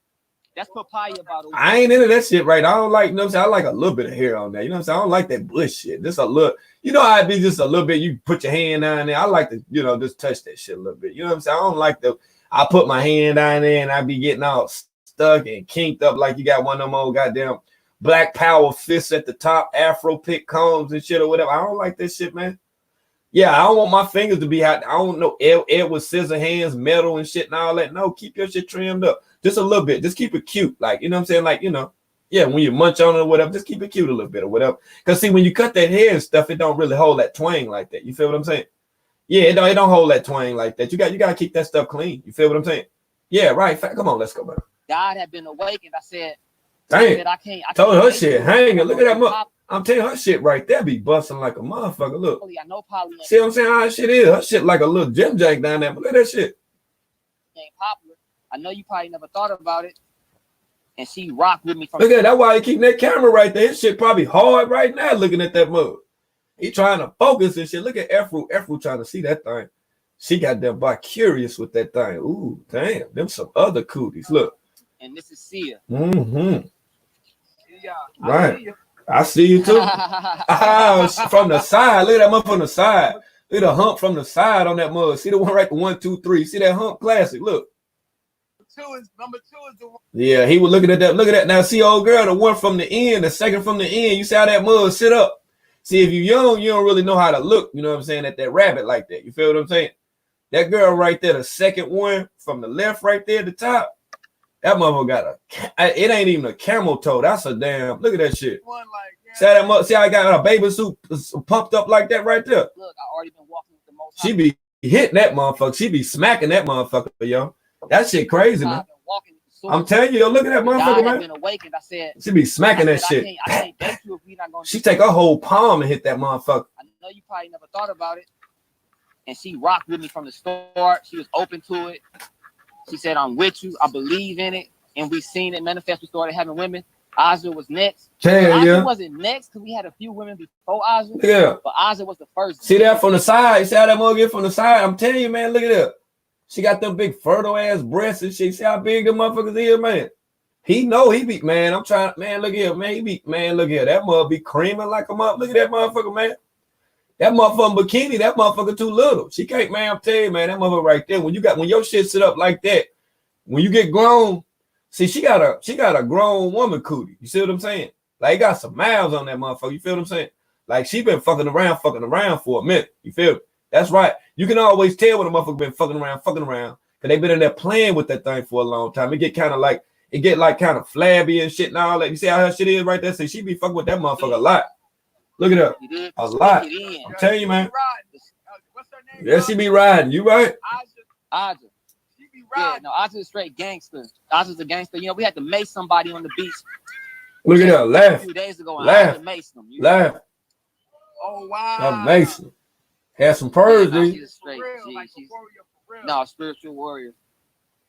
That's papaya, by the way. I ain't into that shit right now. I don't like, you know what I'm saying? I like a little bit of hair on there. You know what I'm saying? I don't like that bush shit. Just a little, you know how it be just a little bit. You put your hand down there. I like to, you know, just touch that shit a little bit. You know what I'm saying? I don't like I put my hand down there and I be getting all stuck and kinked up like you got one of them old goddamn Black Power fists at the top, Afro pick combs and shit or whatever. I don't like that shit, man. Yeah, I don't want my fingers to be out. I don't know, Edward scissor hands, metal and shit and all that. No, keep your shit trimmed up. Just a little bit. Just keep it cute. Like, you know what I'm saying? Like, you know, yeah, when you munch on it or whatever, just keep it cute a little bit or whatever. Because, see, when you cut that hair and stuff, it don't really hold that twang like that. You feel what I'm saying? Yeah, it don't hold that twang like that. You got to keep that stuff clean. You feel what I'm saying? Yeah, right. Come on, let's go, man. God had been awakened. I said, dang. I can't told her shit hanging. Look at that mother. I'm telling you, her shit right there be busting like a motherfucker. Look. I know Polly. See what I'm saying? How her shit is. Her shit like a little gym jank down there. But look at that shit. Ain't popular. I know you probably never thought about it. And she rocked with me from look at that. That's why he keeping that camera right there. His shit probably hard right now looking at that mug. He trying to focus and shit. Look at Efru. Efru trying to see that thing. She got them by curious with that thing. Ooh, damn. Them some other cooties. Look. And this is Sia. Mm-hmm. Yeah, right. I see you too. From the side. Look at that mug from the side. Look at the hump from the side on that mug. See the one right, the 1, 2, 3. See that hump? Classic. Look. Number two is the one. Yeah, he was looking at that. Look at that. Now, see, old girl, the one from the end, the second from the end. You see how that mug sit up? See, if you're young, you don't really know how to look, you know what I'm saying, at that rabbit like that. You feel what I'm saying? That girl right there, the second one from the left right there at the top, that motherfucker got it ain't even a camel toe. That's a damn, look at that shit. One like, yeah. See how I got a baby suit pumped up like that right there? Look, I already been walking with the most. She be hitting that motherfucker. She be smacking that motherfucker, yo. That shit crazy, man. I'm telling you, yo, look at that motherfucker, man. Been awakened. I said, she be smacking that shit. I can't date you if we not gonna. She take her whole palm and hit that motherfucker. I know you probably never thought about it. And she rocked with me from the start. She was open to it. She said, I'm with you. I believe in it. And we seen it manifest. We started having women. Aja was next. Aja wasn't next because we had a few women before Aja. Yeah. But Aja was the first. See that from the side? You see how that mother get from the side? I'm telling you, man, look at that. She got them big fertile ass breasts and shit. See how big them motherfuckers is, man. He know he be, man. I'm trying, man. Look here, man. He be, man. Look here. That mother be creaming like a mother. Look at that motherfucker, man. That motherfucker bikini. That motherfucker too little. She can't, man. I'm telling you, man. That motherfucker right there. When your shit sit up like that, when you get grown, see, she got a grown woman cootie. You see what I'm saying? Like, got some miles on that motherfucker. You feel what I'm saying? Like, she been fucking around for a minute. You feel me? That's right. You can always tell when a motherfucker been fucking around, because they been in there playing with that thing for a long time. It get kind of flabby and shit and all that. You see how her shit is right there? So she be fucking with that motherfucker a lot. Look at her. A lot. I'm telling you, man. What's her name? Yeah, she be riding. You right? Aja. She be riding. Yeah, no, Aja's a straight gangster. Aja's a gangster. You know, we had to mace somebody on the beach. Look at her. Laugh. A few days ago, laugh. Maced them. Laugh. Oh, wow. I'm Mason. Had some purrs, no, dude. she's a straight For real, G. like a She's warrior, for real. no spiritual warrior.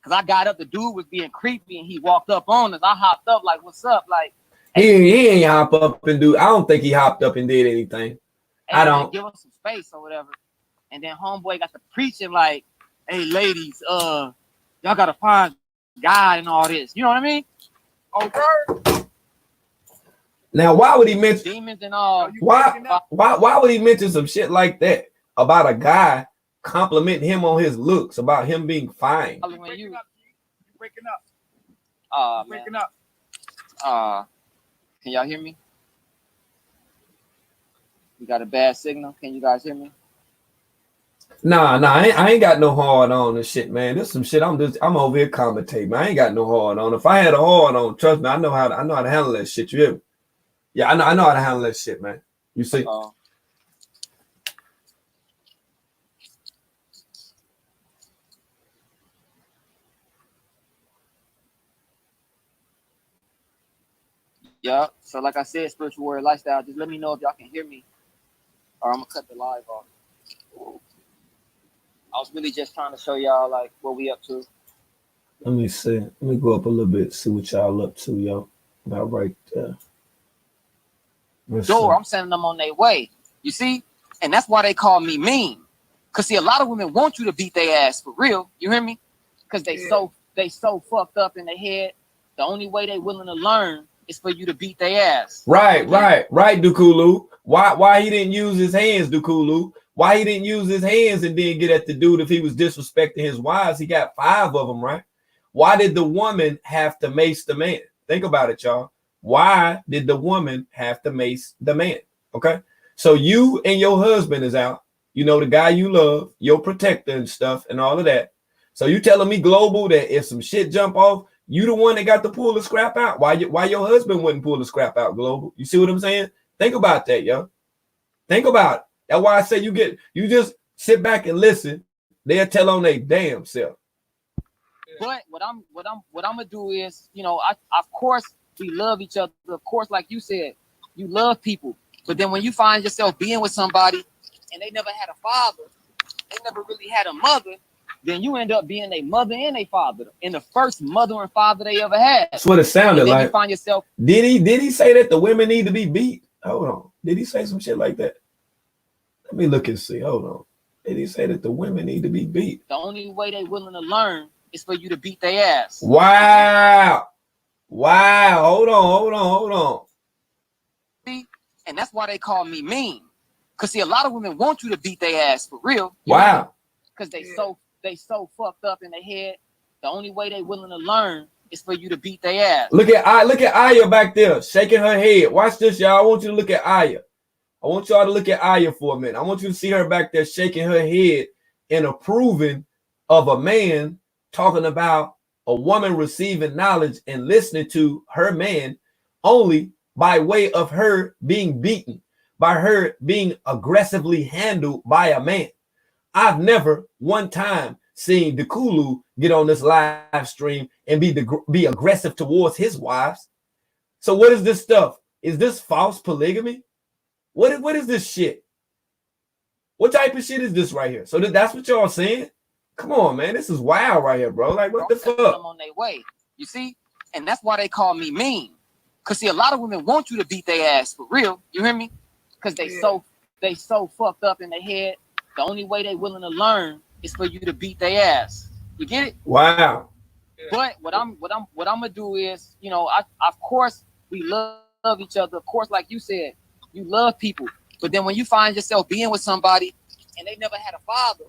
Cause I got up, the dude was being creepy, and he walked up on us. I hopped up like, "What's up?" Like, He ain't hop up and do. I don't think he hopped up and did anything. hey, I man, don't. give us some space or whatever. And then homeboy got to preaching like, "Hey, ladies, y'all gotta find God and all this." You know what I mean? Oh, word. Now, why would he mention? Demons and all. Why would he mention some shit like that about a guy complimenting him on his looks, about him being fine? You breaking up, G. You breaking up. Man. Breaking up. Can y'all hear me? We got a bad signal. Can you guys hear me? Nah, I ain't got no hard on and shit, man. This some shit. I'm over here commentating. I ain't got no hard on. If I had a hard on, trust me, I know how to handle that shit. You hear me? Yeah, I know how to handle that shit, man. You see? Yeah. So like I said, spiritual warrior lifestyle. Just let me know if y'all can hear me, or I'm gonna cut the live off. I was really just trying to show y'all like what we up to. Let me see. Let me go up a little bit, see what y'all up to, yo. About right there. I'm sending them on their way. You see? And that's why they call me mean. Cause see, a lot of women want you to beat their ass for real. You hear me? Cause they so fucked up in their head. The only way they willing to learn is for you to beat their ass. Right, Dukulu. Why he didn't use his hands, Dukulu? Why he didn't use his hands and then get at the dude if he was disrespecting his wives? He got 5 of them, right? Why did the woman have to mace the man? Think about it, y'all. Why did the woman have to mace the man? Okay. So you and your husband is out, you know, the guy you love, your protector and stuff and all of that. So you telling me, Global, that if some shit jump off, you the one that got to pull the scrap out? Why your husband wouldn't pull the scrap out, Global? You see what I'm saying? Think about that, yo. Think about it. That's why I say you just sit back and listen. They'll tell on their damn self. But what I'm gonna do is, you know, of course we love each other. Of course, like you said, you love people. But then when you find yourself being with somebody and they never had a father, they never really had a mother, then you end up being a mother and a father, and the first mother and father they ever had. That's what it sounded like. You find yourself. Did he say that the women need to be beat? Hold on. Did he say some shit like that? Let me look and see. Hold on. Did he say that the women need to be beat? The only way they willing to learn is for you to beat their ass. Wow. Hold on. See? And that's why they call me mean. Cause see, a lot of women want you to beat their ass for real. Wow. Because they so fucked up in their head. The only way they willing to learn is for you to beat their ass. Look at Aya back there shaking her head. Watch this, y'all. I want you to look at Aya. I want y'all to look at Aya for a minute. I want you to see her back there shaking her head and approving of a man talking about a woman receiving knowledge and listening to her man only by way of her being beaten, by her being aggressively handled by a man. I've never one time seen Dukulu get on this live stream and be aggressive towards his wives. So what is this stuff? Is this false polygamy? What is this shit? What type of shit is this right here? So that's what y'all saying? Come on, man. This is wild right here, bro. Like, what the fuck? I'm on their way. You see? And that's why they call me mean. Cause see, a lot of women want you to beat their ass for real. You hear me? Cause they so fucked up in their head. The only way they willing to learn is for you to beat their ass. You get it? Wow. But what I'm gonna do is, you know, of course we love each other. Of course, like you said, you love people. But then when you find yourself being with somebody and they never had a father,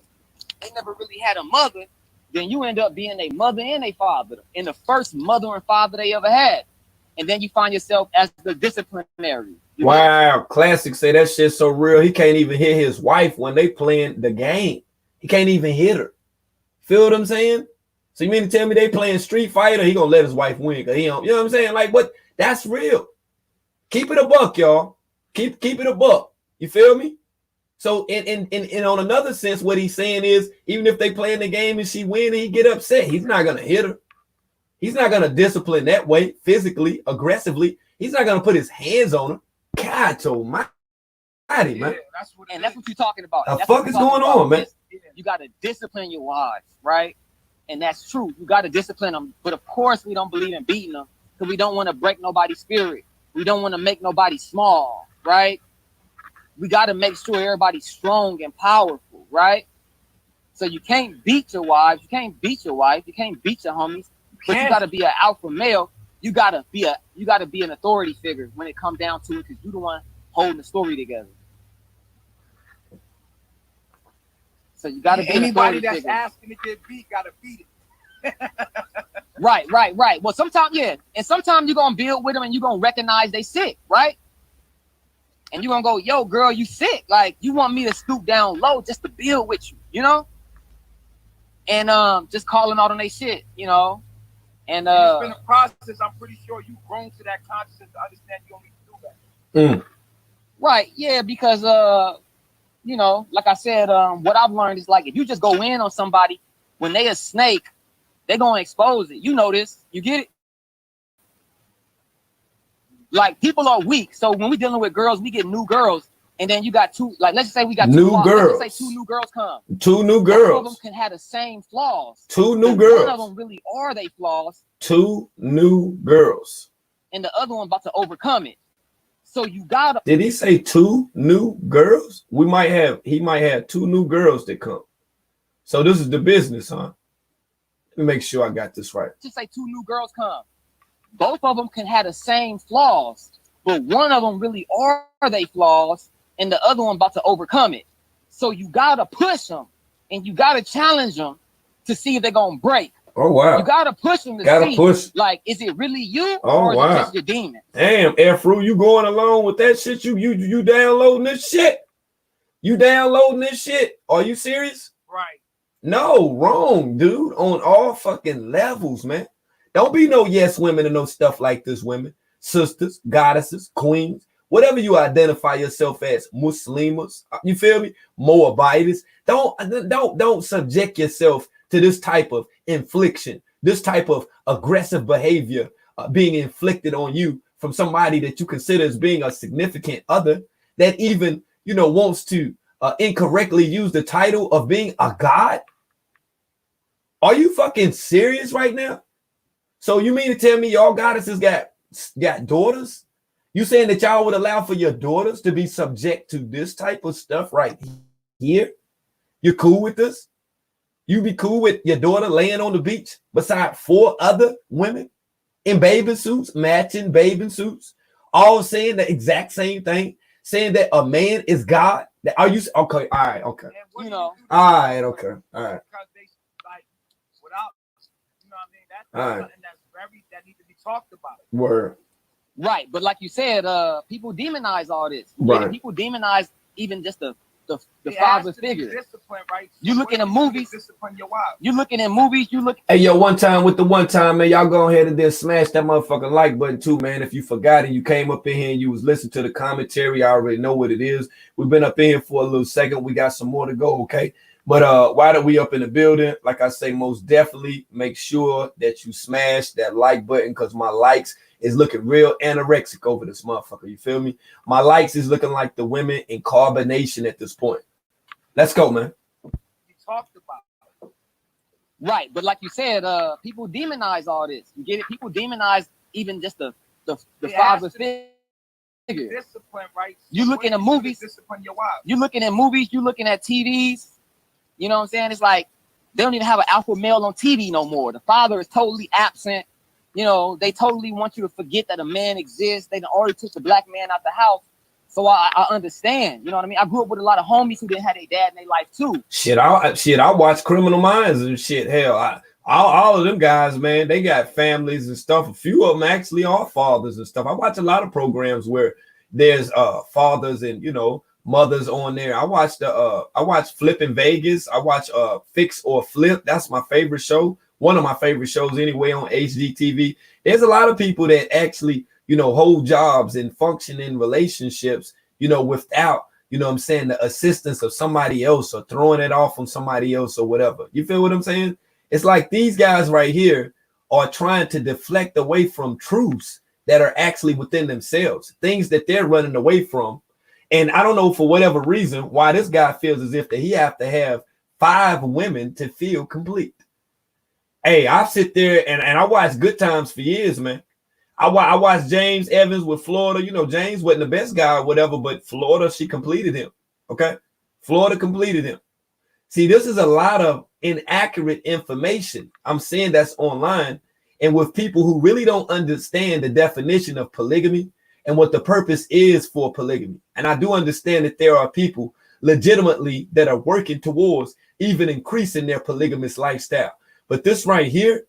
they never really had a mother, then you end up being a mother and a father, and the first mother and father they ever had. And then you find yourself as the disciplinary. Wow, Classic say that shit's so real. He can't even hit his wife when they playing the game. He can't even hit her. Feel what I'm saying? So you mean to tell me they playing Street Fighter? He gonna let his wife win? Cause he don't, you know what I'm saying? Like, what? That's real. Keep it a buck, y'all. Keep it a buck. You feel me? So in on another sense, what he's saying is, even if they play in the game and she win and he get upset, he's not gonna hit her. He's not gonna discipline that way, physically, aggressively. He's not gonna put his hands on her. God, almighty. man. That's what And that's what you're talking about. The fuck is going on, man? You got to discipline your wives, right? And that's true. You got to discipline them. But of course, we don't believe in beating them because we don't want to break nobody's spirit. We don't want to make nobody small, right? We got to make sure everybody's strong and powerful, right? So you can't beat your wives. You can't beat your wife. You can't beat your homies. But you got to be an alpha male. You got to be an authority figure when it comes down to it because you're the one holding the story together. So you got to be anybody that's figure. asking to get beat, got to beat it. Right. Well, sometimes, yeah. And sometimes you're going to build with them and you're going to recognize they sick, right? And you're going to go, yo, girl, you sick. Like, you want me to stoop down low just to build with you, you know? And just calling out on their shit, you know? And it's been a process. I'm pretty sure you've grown to that consciousness to understand you don't need to do that. Right, yeah, because, you know, like I said, what I've learned is like, if you just go in on somebody, when they a snake, they're going to expose it. You know this. You get it? Like, people are weak. So when we're dealing with girls, we get new girls. And then you got two, like, let's just say we got new girls. Let's say two new girls come. Two new girls. Both of them can have the same flaws. Two new girls. One of them really are they flaws. Two new girls. And the other one about to overcome it. So you gotta. Did he say two new girls? He might have two new girls that come. So this is the business, huh? Let me make sure I got this right. Just say two new girls come. Both of them can have the same flaws, but one of them really are they flaws, and the other one about to overcome it. So you gotta push them, and you gotta challenge them to see if they're gonna break. Oh wow! You gotta push them to see, like, is it really you, or is it just your demon? Damn, Afro, you going along with that shit? You downloading this shit? You downloading this shit? Are you serious? Right. No, wrong, dude. On all fucking levels, man. Don't be no yes women and no stuff like this, women, sisters, goddesses, queens, whatever you identify yourself as, Muslims. You feel me? Moabites. Don't subject yourself to this type of infliction, this type of aggressive behavior being inflicted on you from somebody that you consider as being a significant other that even, you know, wants to incorrectly use the title of being a god. Are you fucking serious right now? So you mean to tell me y'all goddesses got daughters? You saying that y'all would allow for your daughters to be subject to this type of stuff right here? You cool with this? You be cool with your daughter laying on the beach beside 4 other women in bathing suits, matching bathing suits, all saying the exact same thing, saying that a man is God? Are you okay? All right, okay. You know. All right, okay. All right. Because they, like, without, you know what I mean? That's all right. Something that needs to be talked about. Word. Right, but like you said, people demonize all this. Right. People demonize even just the father figure. Right? You look in the movies. Discipline your wife. You looking in movies. You look. Hey, yo, one time, man, y'all go ahead and then smash that motherfucking like button too, man. If you forgot and you came up in here and you was listening to the commentary, I already know what it is. We've been up in here for a little second. We got some more to go, okay? But why are we up in the building? Like I say, most definitely make sure that you smash that like button because my likes is looking real anorexic over this motherfucker. You feel me? My likes is looking like the women in carbonation at this point. Let's go, man. You talked about it. Right, but like you said, people demonize all this. You get it? People demonize even just the father figure. Discipline, right? You look in the movies. Discipline your wife. You looking at movies. You looking at TVs. You know what I'm saying? It's like they don't even have an alpha male on TV no more. The father is totally absent. You know, they totally want you to forget that a man exists. They already took the black man out the house. So I understand. You know what I mean? I grew up with a lot of homies who didn't have their dad in their life too. I watch Criminal Minds and shit. Hell, all of them guys, man, they got families and stuff. A few of them actually are fathers and stuff. I watch a lot of programs where there's fathers and, you know, mothers on there. I watch Flip in Vegas. I watch Fix or Flip. That's my favorite show. One of my favorite shows anyway on HGTV. There's a lot of people that actually, you know, hold jobs and function in relationships, you know, without, you know what I'm saying, the assistance of somebody else or throwing it off on somebody else or whatever. You feel what I'm saying? It's like these guys right here are trying to deflect away from truths that are actually within themselves, things that they're running away from. And I don't know for whatever reason why this guy feels as if that he have to have 5 women to feel complete. Hey, I sit there and I watched Good Times for years, man. I watched James Evans with Florida. You know, James wasn't the best guy or whatever, but Florida, she completed him. Okay. Florida completed him. See, this is a lot of inaccurate information I'm seeing that's online, and with people who really don't understand the definition of polygamy and what the purpose is for polygamy. And I do understand that there are people legitimately that are working towards even increasing their polygamous lifestyle. But this right here,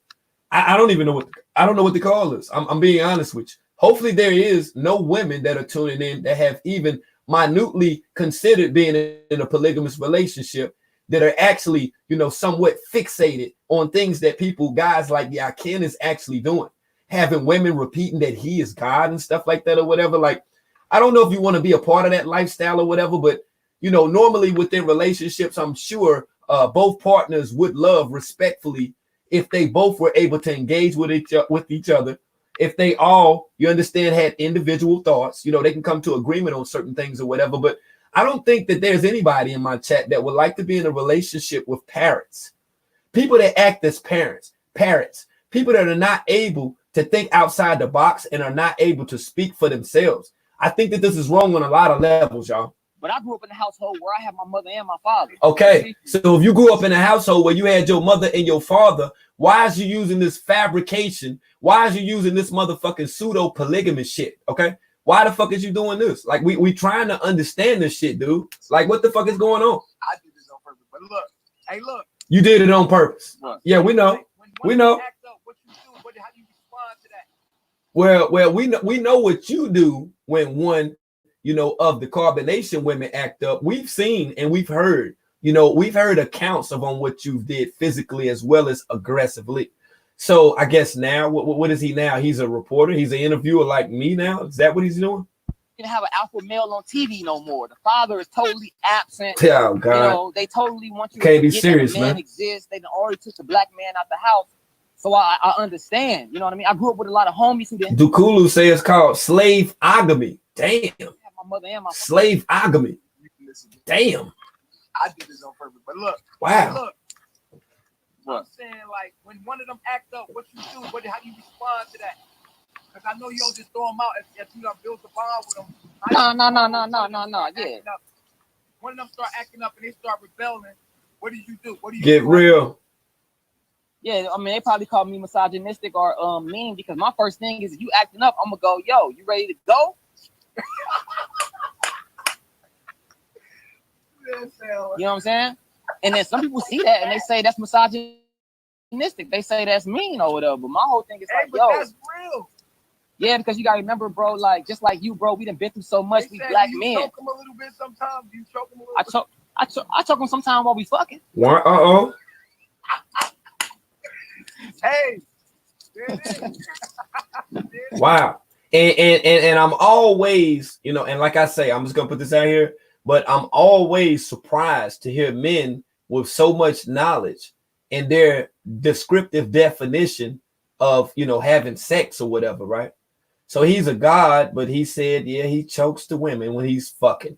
I don't even know what to call this. I'm being honest with you. Hopefully there is no women that are tuning in that have even minutely considered being in a polygamous relationship, that are actually, you know, somewhat fixated on things that guys like Ken is actually doing, having women repeating that he is God and stuff like that or whatever. Like, I don't know if you want to be a part of that lifestyle or whatever, but, you know, normally within relationships, I'm sure both partners would love respectfully if they both were able to engage with each other. If they all, you understand, had individual thoughts, you know, they can come to agreement on certain things or whatever. But I don't think that there's anybody in my chat that would like to be in a relationship with parrots, people that act as parrots, people that are not able to think outside the box and are not able to speak for themselves. I think that this is wrong on a lot of levels, y'all. But I grew up in a household where I had my mother and my father. Okay, so if you grew up in a household where you had your mother and your father, why is you using this fabrication? Why is you using this motherfucking pseudo-polygamy shit? Okay, why the fuck is you doing this? Like, we trying to understand this shit, dude. Like, what the fuck is going on? I did this on purpose. But look, hey, look. You did it on purpose. What? Yeah, we know. We know. Act up, what you do, how do you respond to that? Well, we know what you do when one, you know, of the carbonation women act up. We've seen and we've heard, you know, we've heard accounts of on what you did physically as well as aggressively. So I guess now, what is he now? He's a reporter. He's an interviewer like me now. Is that what he's doing? You have an alpha male on TV no more. The father is totally absent. Oh God! You know, they totally want you Can't to be serious, man. Exists. They already took the black man out the house. So I understand. You know what I mean? I grew up with a lot of homies who didn't. Dukulu says it's called slave-ogamy. Damn. My mother and my slave-ogamy. Damn. I did this on purpose. But look. Wow. Look. I'm saying, like, when one of them act up, what you do, how do you respond to that? Because I know you don't just throw them out if you done built a bond with them. No. Yeah. One of them start acting up and they start rebelling. What do you do? Get real. Yeah, I mean, they probably call me misogynistic or mean, because my first thing is, if you acting up, I'm gonna go, yo, you ready to go? You know what I'm saying? And then some people see that and they say that's misogynistic. They say that's mean or whatever. But my whole thing is like, yo, that's real. Yeah, because you gotta remember, bro, like, just like you, bro, we done been through so much. We black men. You choke them a little bit sometimes. You choke them a little bit. I choke them sometimes while we fucking. What? Hey. There it is. Wow. And I'm always, you know, and like I say, I'm just gonna put this out here, but I'm always surprised to hear men with so much knowledge and their descriptive definition of, you know, having sex or whatever, right? So he's a god, but he said, yeah, he chokes the women when he's fucking.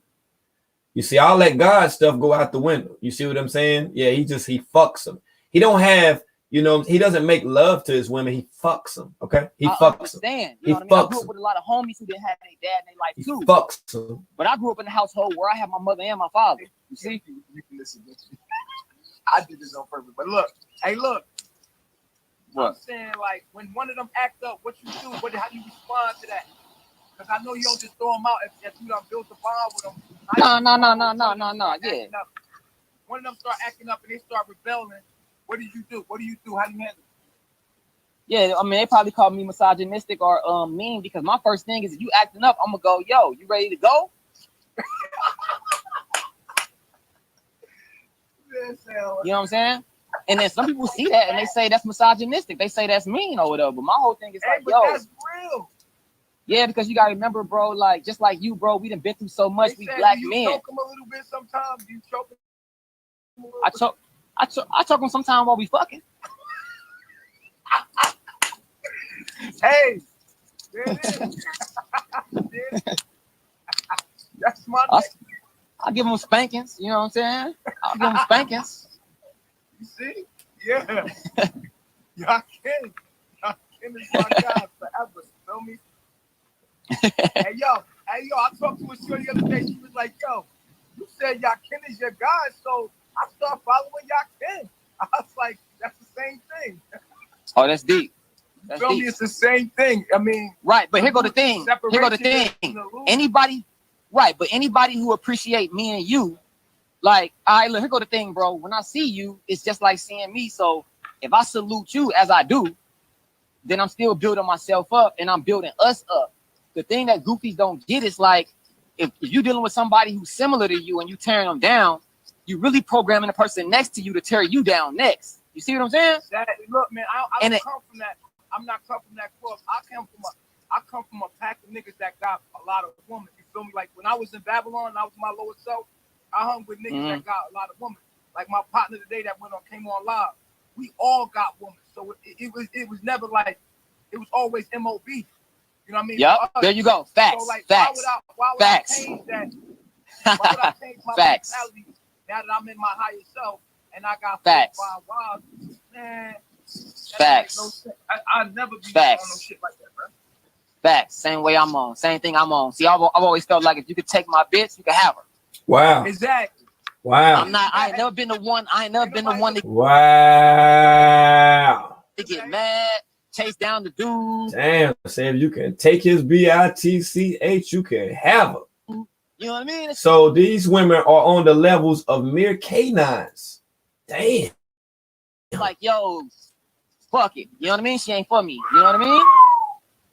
You see, all that God stuff go out the window. You see what I'm saying? Yeah, he fucks them. He don't have, you know, he doesn't make love to his women. He fucks them. Okay, he fucks them. You know what I mean? I grew up with a lot of homies who didn't have their dad in their life too. He fucks them. But I grew up in a household where I had my mother and my father. You see? You can listen to me. I did this on purpose. But look, hey, look. What? I'm saying, like, when one of them act up, what you do, how do you respond to that? Because I know you don't just throw them out if you done built a bond with them. No. Yeah. One of them start acting up and they start rebelling. What do you do? How do you handle it? Yeah, I mean, they probably call me misogynistic or mean, because my first thing is, if you acting up, I'm gonna go, yo, you ready to go? You know what I'm saying? And then some people see that and they say that's misogynistic. They say that's mean or whatever. But my whole thing is like, yo, that's real. Yeah, because you gotta remember, bro, like, just like you, bro, we done been through so much. We black men. You choke them a little bit sometimes. You choke them. I choke them sometimes while we fucking. Hey, there it is. That's my I'll give them spankings. You know what I'm saying? I'll give them spankings. You see? Yeah. Y'all can. Y'all can is my guy forever. You feel me? Hey yo, I talked to a shorty the other day. She was like, yo, you said y'all can is your guy, so I started following y'all can. I was like, that's the same thing. Oh, that's deep. That's Feel me? deep. It's the same thing. I mean, right, but here go the thing. Here go the thing. Anybody, right, but anybody who appreciate me and you, like, all right, look, here go the thing, bro. When I see you, it's just like seeing me. So if I salute you as I do, then I'm still building myself up and I'm building us up. The thing that goofies don't get is like, if you're dealing with somebody who's similar to you and you tearing them down, you really programming the person next to you to tear you down next. You see what I'm saying? Look, man, I don't come from that. I'm not come from that club. I come from a pack of niggas that got a lot of women. You feel me? Like when I was in Babylon and I was my lower self, I hung with niggas that got a lot of women. Like my partner today that came on live. We all got women. So it was never like, it was always MOB. You know what I mean? Yep. There you go. Facts. So like, facts. Why would facts. I change that? Why would I change my mentality now that I'm in my higher self and I got 4 or 5 wives? Man, facts. No sense. I'd never be on no shit like that, bro. Facts. Same way I'm on. Same thing I'm on. See, I've always felt like if you could take my bitch, you could have her. Wow. Exactly. Wow. I ain't never been the one. I ain't never been the one to. Wow. To get mad, chase down the dude. Damn. Say if you can take his bitch, you can have her. You know what I mean? So these women are on the levels of mere canines. Damn. Like, yo, fuck it. You know what I mean? She ain't for me. You know what I mean?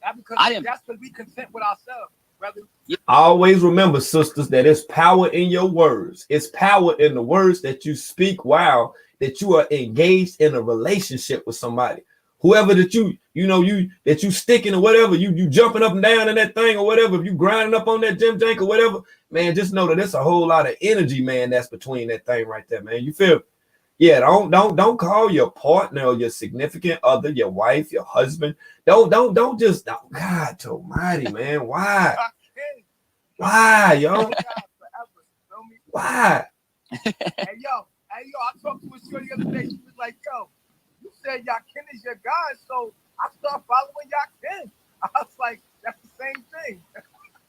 That's because we content with ourselves, brother. Always remember, sisters, that it's power in your words. It's power in the words that you speak while that you are engaged in a relationship with somebody. Whoever that you sticking or whatever, you jumping up and down in that thing or whatever, if you grinding up on that gym jank or whatever, man, just know that there's a whole lot of energy, man, that's between that thing right there, man. You feel? Yeah, don't call your partner or your significant other, your wife, your husband. Don't just, God almighty, man. Why? Why, yo? Why? Hey, yo, I talked to a shorty the other day. She was like, yo, you said y'all Ken is your guy, so I started following y'all Ken. I was like, that's the same thing.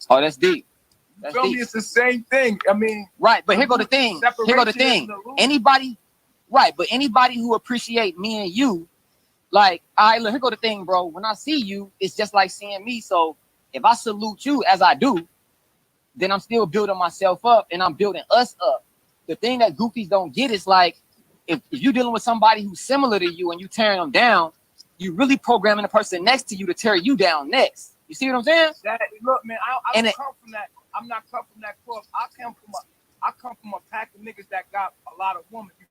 Oh, that's deep. You feel me? It's the same thing. I mean, right, but here go the thing. Here go the thing. Anybody, right, but anybody who appreciate me and you, like, all right, look, here go the thing, bro. When I see you, it's just like seeing me. So if I salute you as I do, then I'm still building myself up and I'm building us up. The thing that goofies don't get is like, if you're dealing with somebody who's similar to you and you tearing them down, you really programming the person next to you to tear you down next. You see what I'm saying? Look, man, I don't come from that. I'm not come from that club. I come from a pack of niggas that got a lot of women. You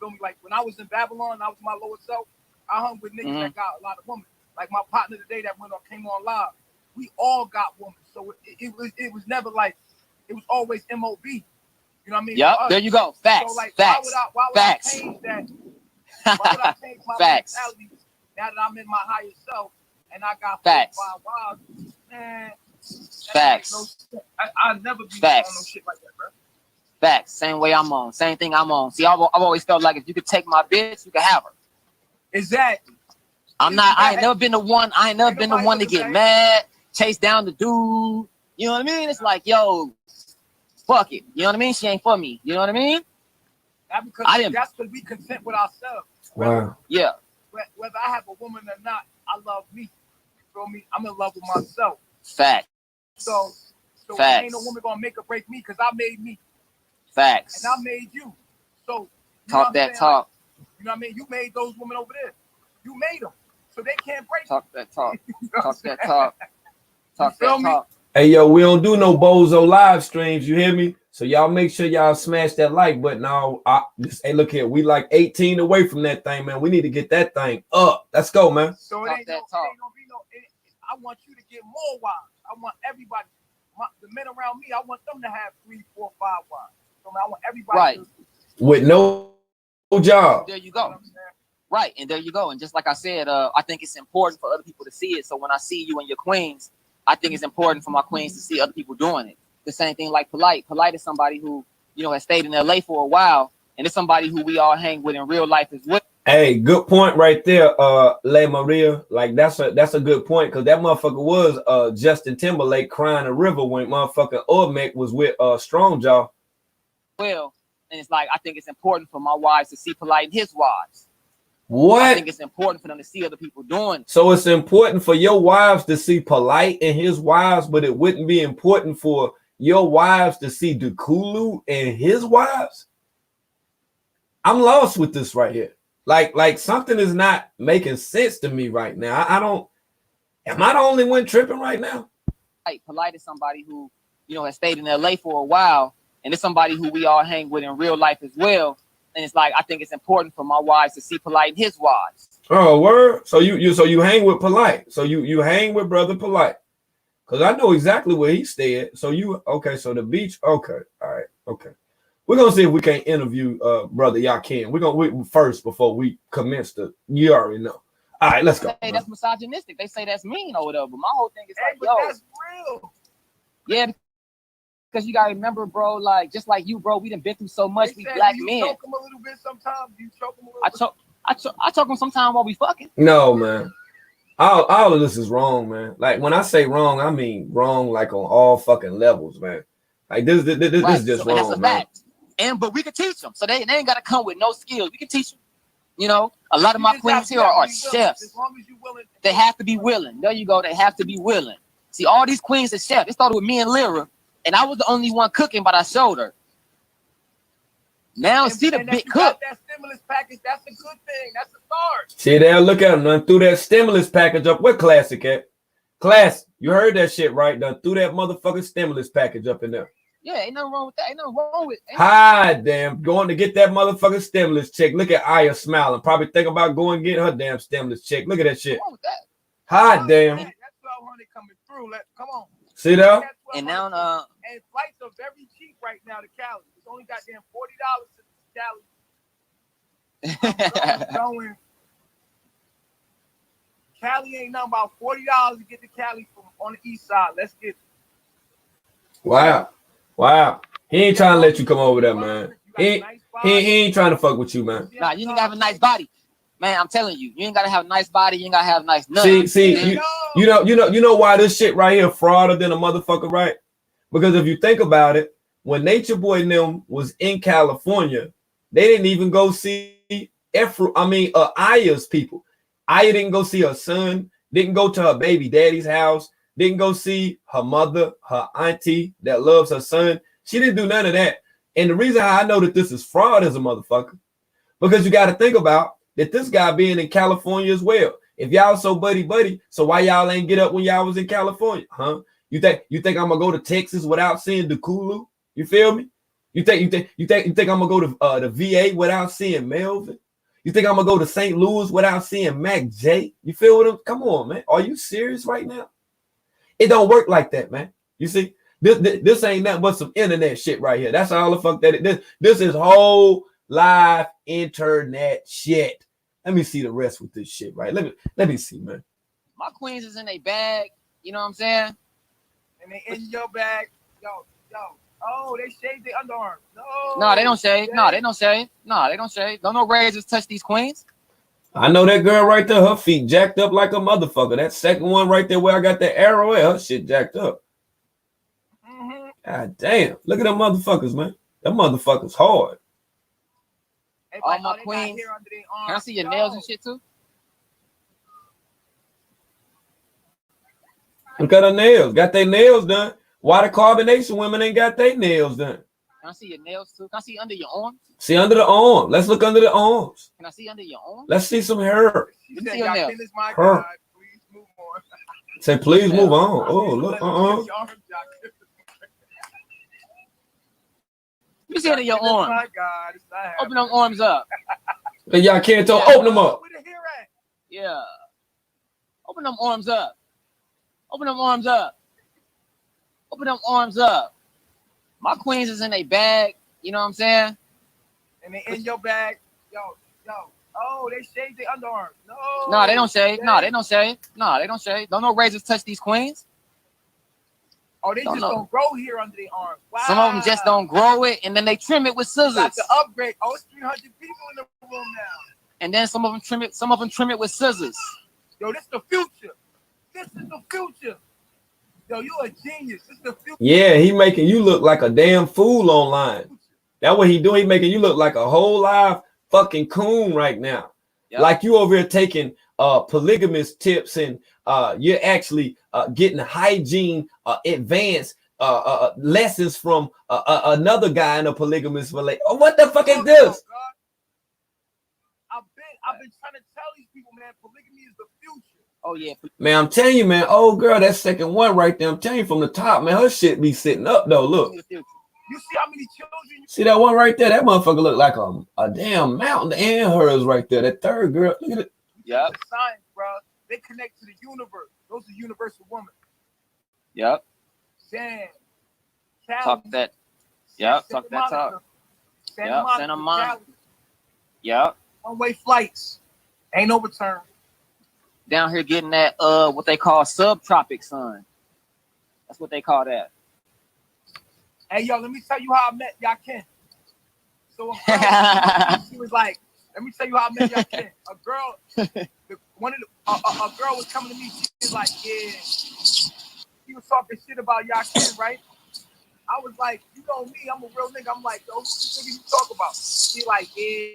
feel me? Like when I was in Babylon, I was my lower self. I hung with niggas that got a lot of women. Like my partner today that came on live. We all got women. So it was never like, it was always MOB. You know what I mean? Yep. There you go. Facts. So like, facts. Why would I change that? Why would I change my mentality now that I'm in my higher self and I got 4 or 5 wives? Man, facts. I'd never be on no shit like that, bro. Facts. Same way I'm on. Same thing I'm on. See, I've always felt like if you could take my bitch, you could have her. Exactly. I ain't never been the one. I ain't never been the one to get mad, chase down the dude. You know what I mean? It's like, yo, fuck it. You know what I mean? She ain't for me. You know what I mean? That's because we content with ourselves. Wow. Yeah. Whether I have a woman or not, I love me. You feel me? I'm in love with myself. Facts. So ain't no woman gonna make or break me because I made me. Facts. And I made you. So talk that talk. Like, you know what I mean? You made those women over there. You made them. So they can't break talk you. That talk. Talk that talk. Talk that talk. Hey, yo, we don't do no bozo live streams. You hear me? So y'all make sure y'all smash that like button. Now, hey, look here. We like 18 away from that thing, man. We need to get that thing up. Let's go, man. So it ain't gonna be no. I want you to get more wives. I want everybody. The men around me, I want them to have 3, 4, 5 wives. So I want everybody with no job. There you go. Right, and there you go. And just like I said, I think it's important for other people to see it. So when I see you and your queens, I think it's important for my queens to see other people doing it. the same thing like Polite. Polite is somebody who, you know, has stayed in LA for a while, and it's somebody who we all hang with in real life as well. Hey, good point right there, Le Maria. Like that's a good point, because that motherfucker was Justin Timberlake crying a river when motherfucking Olmec was with Strong Jaw. Well, and it's like I think it's important for my wives to see Polite and his wives. What? I think it's important for them to see other people doing it. So it's important for your wives to see Polite and his wives, but it wouldn't be important for your wives to see Dukulu and his wives? I'm lost with this right here. Like something is not making sense to me right now. I don't. Am I the only one tripping right now? Polite is somebody who, you know, has stayed in LA for a while, and it's somebody who we all hang with in real life as well. And it's like I think it's important for my wives to see Polite and his wives. Oh, word. So you hang with Polite. So you hang with brother Polite. Because I know exactly where he stayed. So you okay, so the beach, okay. All right, okay. We're gonna see if we can interview brother Yakin. We're gonna first before we commence you already know. All right, let's go. Hey, that's misogynistic. They say that's mean or whatever. But my whole thing is like, but yo, that's real. Yeah, because you gotta remember, bro, like just like you, bro, we done been through so much. We black men. You choke them a little bit sometimes. You choke them a little bit. I choke them sometimes while we fucking. No, man. All of this is wrong, man. Like when I say wrong, I mean wrong like on all fucking levels, man. Like this right. is just wrong, that's a man. Fact. But we can teach them, so they ain't gotta come with no skills. We can teach them. You know, a lot of my queens here are chefs. As long as you're willing. They have to be willing. There you go. They have to be willing. See, all these queens are chefs. It started with me and Lyra, and I was the only one cooking, but I showed her. Now see the big cook. That stimulus package, that's a good thing. That's a start. See there, look at him. Done threw that stimulus package up. Where Classic at? Classic, you heard that shit, right? Done threw that motherfucking stimulus package up in there. Yeah, ain't nothing wrong with that. Ain't nothing wrong with it. Hi, damn. Going to get that motherfucking stimulus check. Look at Aya smiling. Probably think about going and get her damn stimulus check. Look at that shit. Hi, damn. That's 1200 coming through. Come on. See that? And now, and flights are very cheap right now to Cali. It's only goddamn $40 to Cali. Going. Cali ain't nothing about $40 to get to Cali from on the east side. Let's get it. Wow. He ain't trying to let you come over there, man. He ain't trying to fuck with you, man. Nah, you ain't got to have a nice body. Man, I'm telling you, you ain't gotta have a nice body, you ain't gotta have a nice nut. See, you know why this shit right here frauder than a motherfucker, right? Because if you think about it, when Nature Boy and them was in California, they didn't even go see Aya's people. Aya didn't go see her son, didn't go to her baby daddy's house, didn't go see her mother, her auntie that loves her son. She didn't do none of that. And the reason how I know that this is fraud as a motherfucker, because you got to think about that this guy being in California as well. If y'all so buddy, so why y'all ain't get up when y'all was in California, huh? You think I'm gonna go to Texas without seeing Dukulu? You feel me? You think I'm gonna go to the VA without seeing Melvin? You think I'm gonna go to St. Louis without seeing Mac J? You feel what I'm? Come on, man. Are you serious right now? It don't work like that, man. You see, this ain't nothing but some internet shit right here. That's all the fuck that it is. This is whole live internet shit. Let me see the rest with this shit, right? Let me see, man. My queens is in a bag, you know what I'm saying? And they in your bag. Yo. Oh, they shave their underarms. No, they don't shave. No, they don't shave. No, they don't shave. Don't no razors touch these queens. I know that girl right there, her feet jacked up like a motherfucker. That second one right there where I got the arrow at, her shit jacked up. Mm-hmm. God damn. Look at them motherfuckers, man. Them motherfuckers hard. All my queens. Can I see your nails and shit too? Look at her nails. Got their nails done. Why the carbonation women ain't got their nails done? Can I see your nails too? Can I see under your arms? See under the arm. Let's look under the arms. Can I see under your arms? Let's see some hair. She said, y'all finish my her. God. Please move on. Say, please move on. Oh, look. Let me see under your arms. My God, it's not open them arms up. Hey, y'all can't talk. Open them up. Where the hair at? Yeah. Open them arms up. Open them arms up. Open them arms up. My queens is in a bag. You know what I'm saying? And they in your bag. Yo. Oh, they shave their underarms. No, they don't shave. No, they don't shave. No, they don't shave. Don't no razors touch these queens. Oh, they just don't grow here under their arms. Wow. Some of them just don't grow it, and then they trim it with scissors. Got to upgrade. Oh, it's 300 people in the room now. And then some of them trim it. Some of them trim it with scissors. Yo, this is the future. This is the future. Yo, you a genius. This is the future. Yeah, he making you look like a damn fool online. That's what he doing. He making you look like a whole live fucking coon right now. Yep. Like you over here taking polygamist tips and you're actually getting hygiene advanced lessons from another guy in a polygamist relationship. Oh, what the fuck is this? I've been trying to tell these people, man, polygamy is the future. Oh yeah, man, I'm telling you, man. Oh girl, that second one right there. I'm telling you from the top, man. Her shit be sitting up though. Look. You see how many children? See that one right there? That motherfucker look like a damn mountain, and hers right there. That third girl, look at it. Yep. Science, bro. They connect to the universe. Those are universal women. Yep. Sam. Talk that. Yep. Talk that talk. Yep. Santa Monica. Yep. One-way flights. Ain't no return. Down here getting that what they call subtropic sun. That's what they call that. Hey yo, let me tell you how I met Yakin. So she was like, let me tell you how I met Yakin. A girl was coming to me. She was like, yeah. She was talking shit about Yakin, right? I was like, you know me, I'm a real nigga. I'm like, yo, what the nigga you talk about? She like, yeah,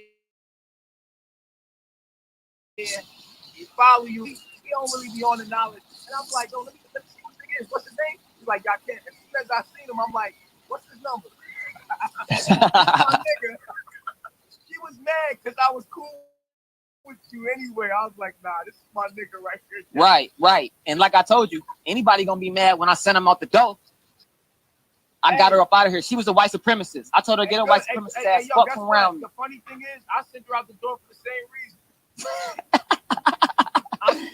he follow you. He don't really be on the knowledge. And I'm like, yo, let me see what it is. What's his name? He's like, Yakin. As soon as I seen him, I'm like, what's his number? My nigga. She was mad because I was cool with you anyway. I was like, nah, this is my nigga right here. Right. And like I told you, anybody gonna be mad when I sent him out the door. I got her up out of here. She was a white supremacist. I told her get a white supremacist ass fuck from around me. The funny thing is, I sent her out the door for the same reason.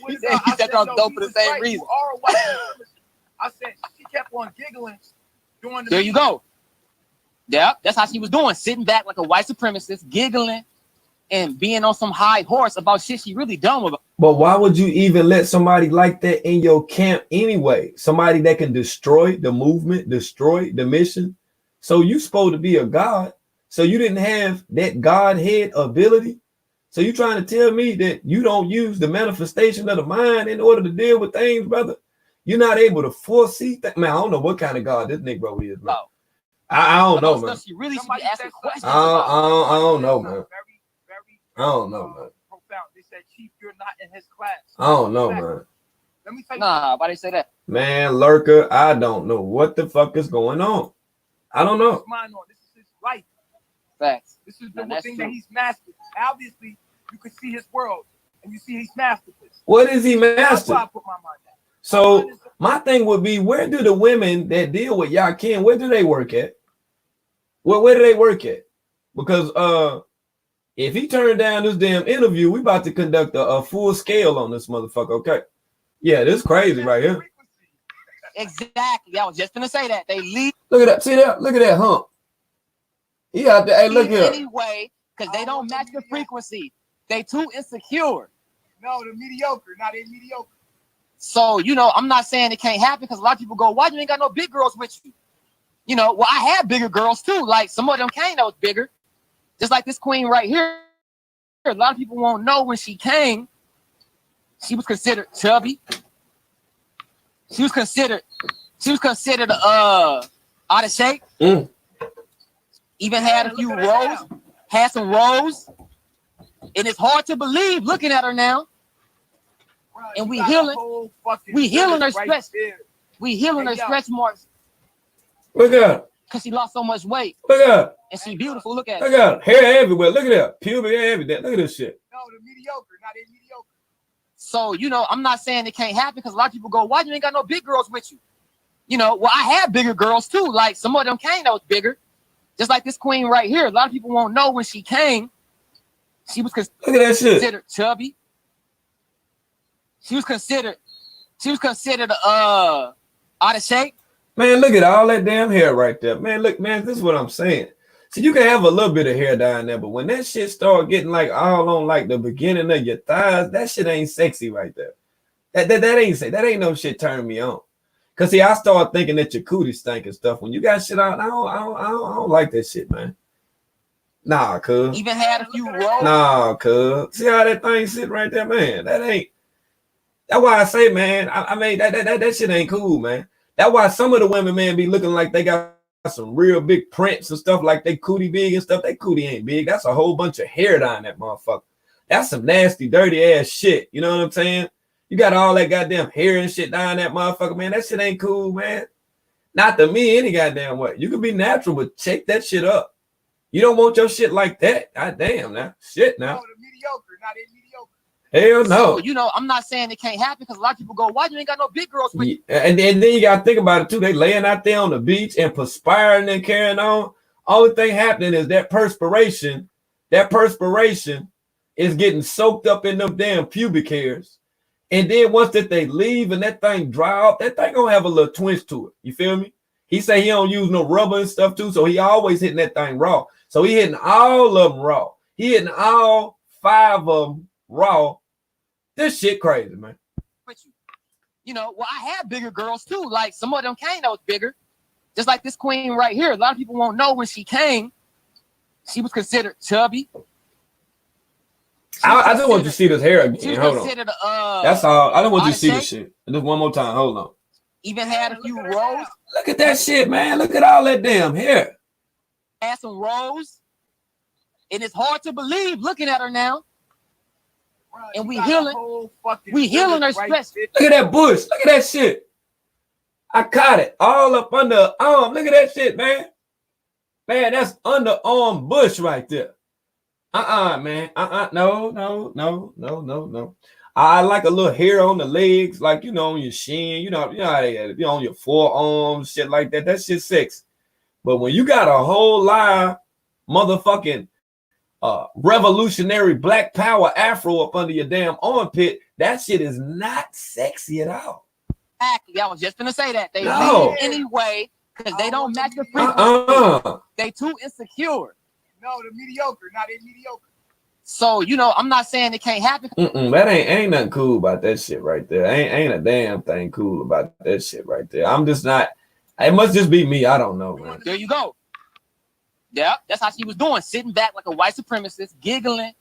He sent her out the door for the same reason. I said she kept on giggling. There you go. Yeah, that's how she was doing, sitting back like a white supremacist, giggling and being on some high horse about shit she really done with. But why would you even let somebody like that in your camp anyway? Somebody that can destroy the movement, destroy the mission. So you supposed to be a god. So you didn't have that godhead ability. So you trying to tell me that you don't use the manifestation of the mind in order to deal with things, brother? You're not able to foresee that. Man, I don't know what kind of God this Negro is, man. Oh. I don't know, man. You really should be asking questions. I don't know, man. I don't know, man. Profound. They said, Chief, you're not in his class. I don't know, man. Let me tell you. Nah, why they say that? Man, Lurker, I don't know what the fuck is going on. I don't know. This is his life. Facts. This is the one thing that he's mastered. Obviously, you can see his world, and you see he's mastered this. What is he mastered? That's why I put my mind down. So my thing would be, where do the women that deal with Yakin, where do they work at? Where do they work at? Because if he turned down this damn interview, we about to conduct a full scale on this motherfucker. Okay. Yeah, this is crazy right here. Exactly. I was just gonna say that. They leave. Look at that. See that? Look at that hump. He out there. Hey, look here. Anyway, because they don't match the frequency. They too insecure. No, they're mediocre. Not they mediocre. So, I'm not saying it can't happen because a lot of people go, why you ain't got no big girls with you? Well, I had bigger girls too. Like some of them came that was bigger. Just like this queen right here. A lot of people won't know when she came. She was considered chubby. She was considered out of shape. Even had a few rows. Had some rows. And it's hard to believe looking at her now. And we healing her stretch. We healing her stretch marks. Look at her. Because she lost so much weight. Look at her. And she beautiful. Look at her. Look at her. Hair everywhere. Look at that. Pubic hair everywhere. Look at this shit. No, they're mediocre. Not they mediocre. So, I'm not saying it can't happen because a lot of people go, why you ain't got no big girls with you? Well, I had bigger girls too. Like some of them came that was bigger. Just like this queen right here. A lot of people won't know when she came. She was look at that shit. Considered chubby. She was considered out of shape. Man, look at all that damn hair right there. Man, look, man, this is what I'm saying. See, you can have a little bit of hair down there, but when that shit start getting like all on like the beginning of your thighs, that shit ain't sexy right there. That ain't no shit turning me on. Cause see, I started thinking that your cootie stink and stuff. When you got shit out, I don't like that shit, man. Nah, cuz. Even had a few rolls. Nah, cuz. See how that thing sit right there, man? That's why I say, man, I mean, that shit ain't cool, man. That's why some of the women, man, be looking like they got some real big prints and stuff, like they cootie big and stuff. They cootie ain't big. That's a whole bunch of hair down that motherfucker. That's some nasty, dirty ass shit. You know what I'm saying? You got all that goddamn hair and shit down that motherfucker, man. That shit ain't cool, man. Not to me, any goddamn way. You can be natural, but check that shit up. You don't want your shit like that. God damn, now. Shit, now. No, the mediocre, not in mediocre. Hell no. So, you know, I'm not saying it can't happen because a lot of people go, why you ain't got no big girls? Yeah, and then you got to think about it, too. They laying out there on the beach and perspiring and carrying on. Only thing happening is that perspiration is getting soaked up in them damn pubic hairs. And then once that they leave and that thing dry off, that thing gonna have a little twist to it. You feel me? He say he don't use no rubber and stuff too, so he always hitting that thing raw. So he hitting all of them raw. He hitting all 5 of them raw. This shit crazy, man. You know, well, I had bigger girls too. Like some of them came that was bigger. Just like this queen right here. A lot of people won't know when she came. She was considered chubby. I just want you to see this hair again. Hold on. That's all. I don't want you to see this shit. Just one more time. Hold on. Even had a few rolls. Look at that shit, man. Look at all that damn hair. Had some rolls. And it's hard to believe looking at her now. And we healing. We healing her stress. Look at that bush. Look at that shit. I caught it all up under her arm. Look at that shit, man. Man, that's underarm bush right there. Man. No. I like a little hair on the legs, like, you know, on your shin, you know how they, you know, on your forearms, shit like that. That shit sexy. But when you got a whole live motherfucking revolutionary black power afro up under your damn armpit, that shit is not sexy at all. Exactly. I was just gonna say that. They leave anyway because they don't match the frequency. They too insecure. No, the mediocre, not in mediocre. So, you know, I'm not saying it can't happen. That ain't nothing cool about that shit right there. Ain't a damn thing cool about that shit right there. I'm just not. It must just be me. I don't know, man. There you go. Yeah, that's how she was doing, sitting back like a white supremacist, giggling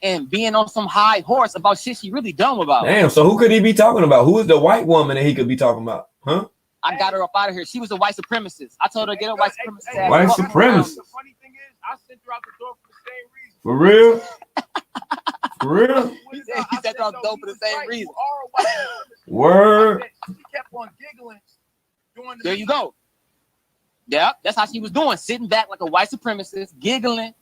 and being on some high horse about shit she really dumb about. Damn, so who could he be talking about? Who is the white woman that he could be talking about? Huh? I got her up out of here. She was a white supremacist. I told her to get a white supremacist. White supremacist. The funny thing is, I sent her out the door for the same reason. For real? For real? He said her out the door for the same reason. Word. She kept on giggling. There you go. Yeah, that's how she was doing, sitting back like a white supremacist, giggling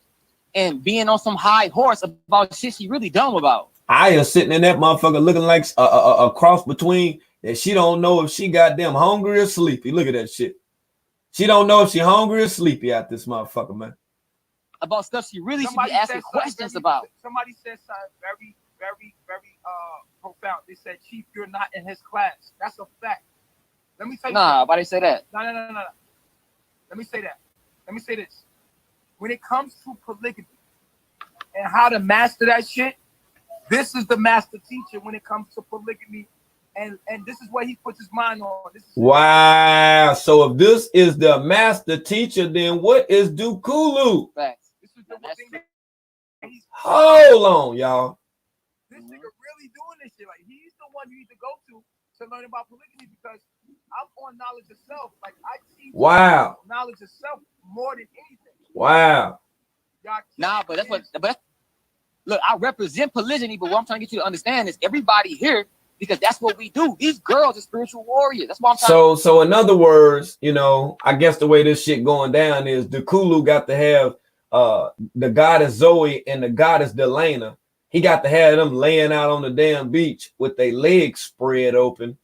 and being on some high horse about shit she really dumb about. I am sitting in that motherfucker looking like a cross between that she don't know if she goddamn hungry or sleepy. Look at that shit. She don't know if she hungry or sleepy out this motherfucker, man. About stuff she really should be asking questions about. Somebody said something very, very, very profound. They said, Chief, you're not in his class. That's a fact. Let me tell you. Nah, why they say that? No. Let me say that. Let me say this. When it comes to polygamy and how to master that shit, this is the master teacher when it comes to polygamy. And this is what he puts his mind on. Wow. So if this is the master teacher, then what is Dukulu? Facts. This is the thing that hold on, y'all. This nigga really doing this shit. Like, he's the one you need to go to learn about polygamy, because I'm on knowledge of self. Like, I see knowledge of self more than anything. Wow. Nah, but that's what. But look, I represent polygyny, but what I'm trying to get you to understand is everybody here, because that's what we do. These girls are spiritual warriors. That's what I'm trying. So in other words, you know, I guess the way this shit going down is the Kulu got to have the goddess Zoe and the goddess Delana. He got to have them laying out on the damn beach with their legs spread open.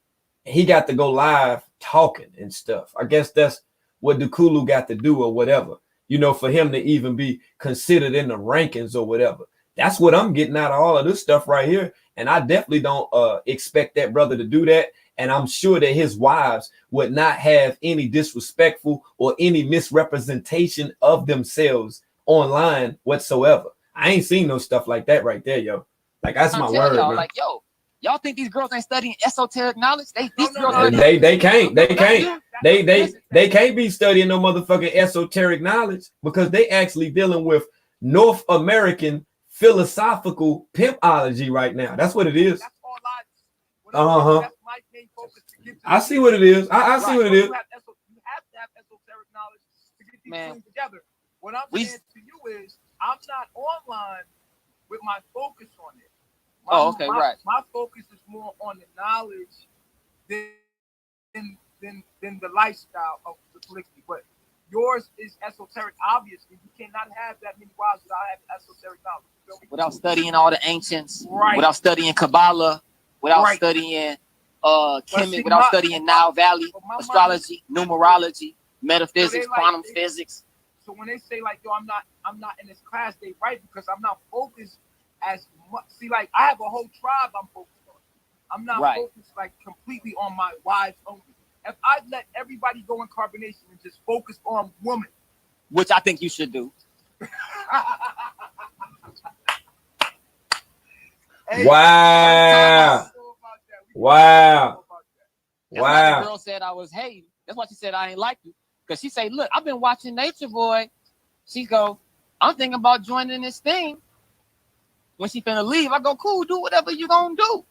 He got to go live talking and stuff. I guess that's what the Kulu got to do or whatever, you know, for him to even be considered in the rankings or whatever. That's what I'm getting out of all of this stuff right here. And I definitely don't expect that brother to do that. And I'm sure that his wives would not have any disrespectful or any misrepresentation of themselves online whatsoever. I ain't seen no stuff like that right there, yo. Like, that's my word, bro. Like, yo, Y'all think these girls ain't studying esoteric knowledge? They can't be studying no motherfucking esoteric knowledge because they actually dealing with North American philosophical pimpology right now. That's what it is. That's all that's my main focus to get to. I see what it is. I see what it is. You have to have esoteric knowledge to get these things together. What I'm saying to you is, I'm not online with my focus on it. My focus is more on the knowledge than the lifestyle of the polygamy. But yours is esoteric. Obviously, you cannot have that many wives without having esoteric knowledge. Without studying all the ancients, without studying Kabbalah, without studying Kemet, without studying Nile Valley, astrology, numerology, metaphysics, quantum physics. So when they say like, yo, I'm not in this class, they right because I'm not focused as much. See, like I have a whole tribe I'm focused on. I'm not focused like completely on my wives only. If I let everybody go in carbonation and just focus on women, which I think you should do. Wow. That's why the girl said I was hating. That's why she said I ain't like you. Because she said, look, I've been watching Nature Boy. She go, I'm thinking about joining this thing. When she finna leave, I go, cool, do whatever you gonna do.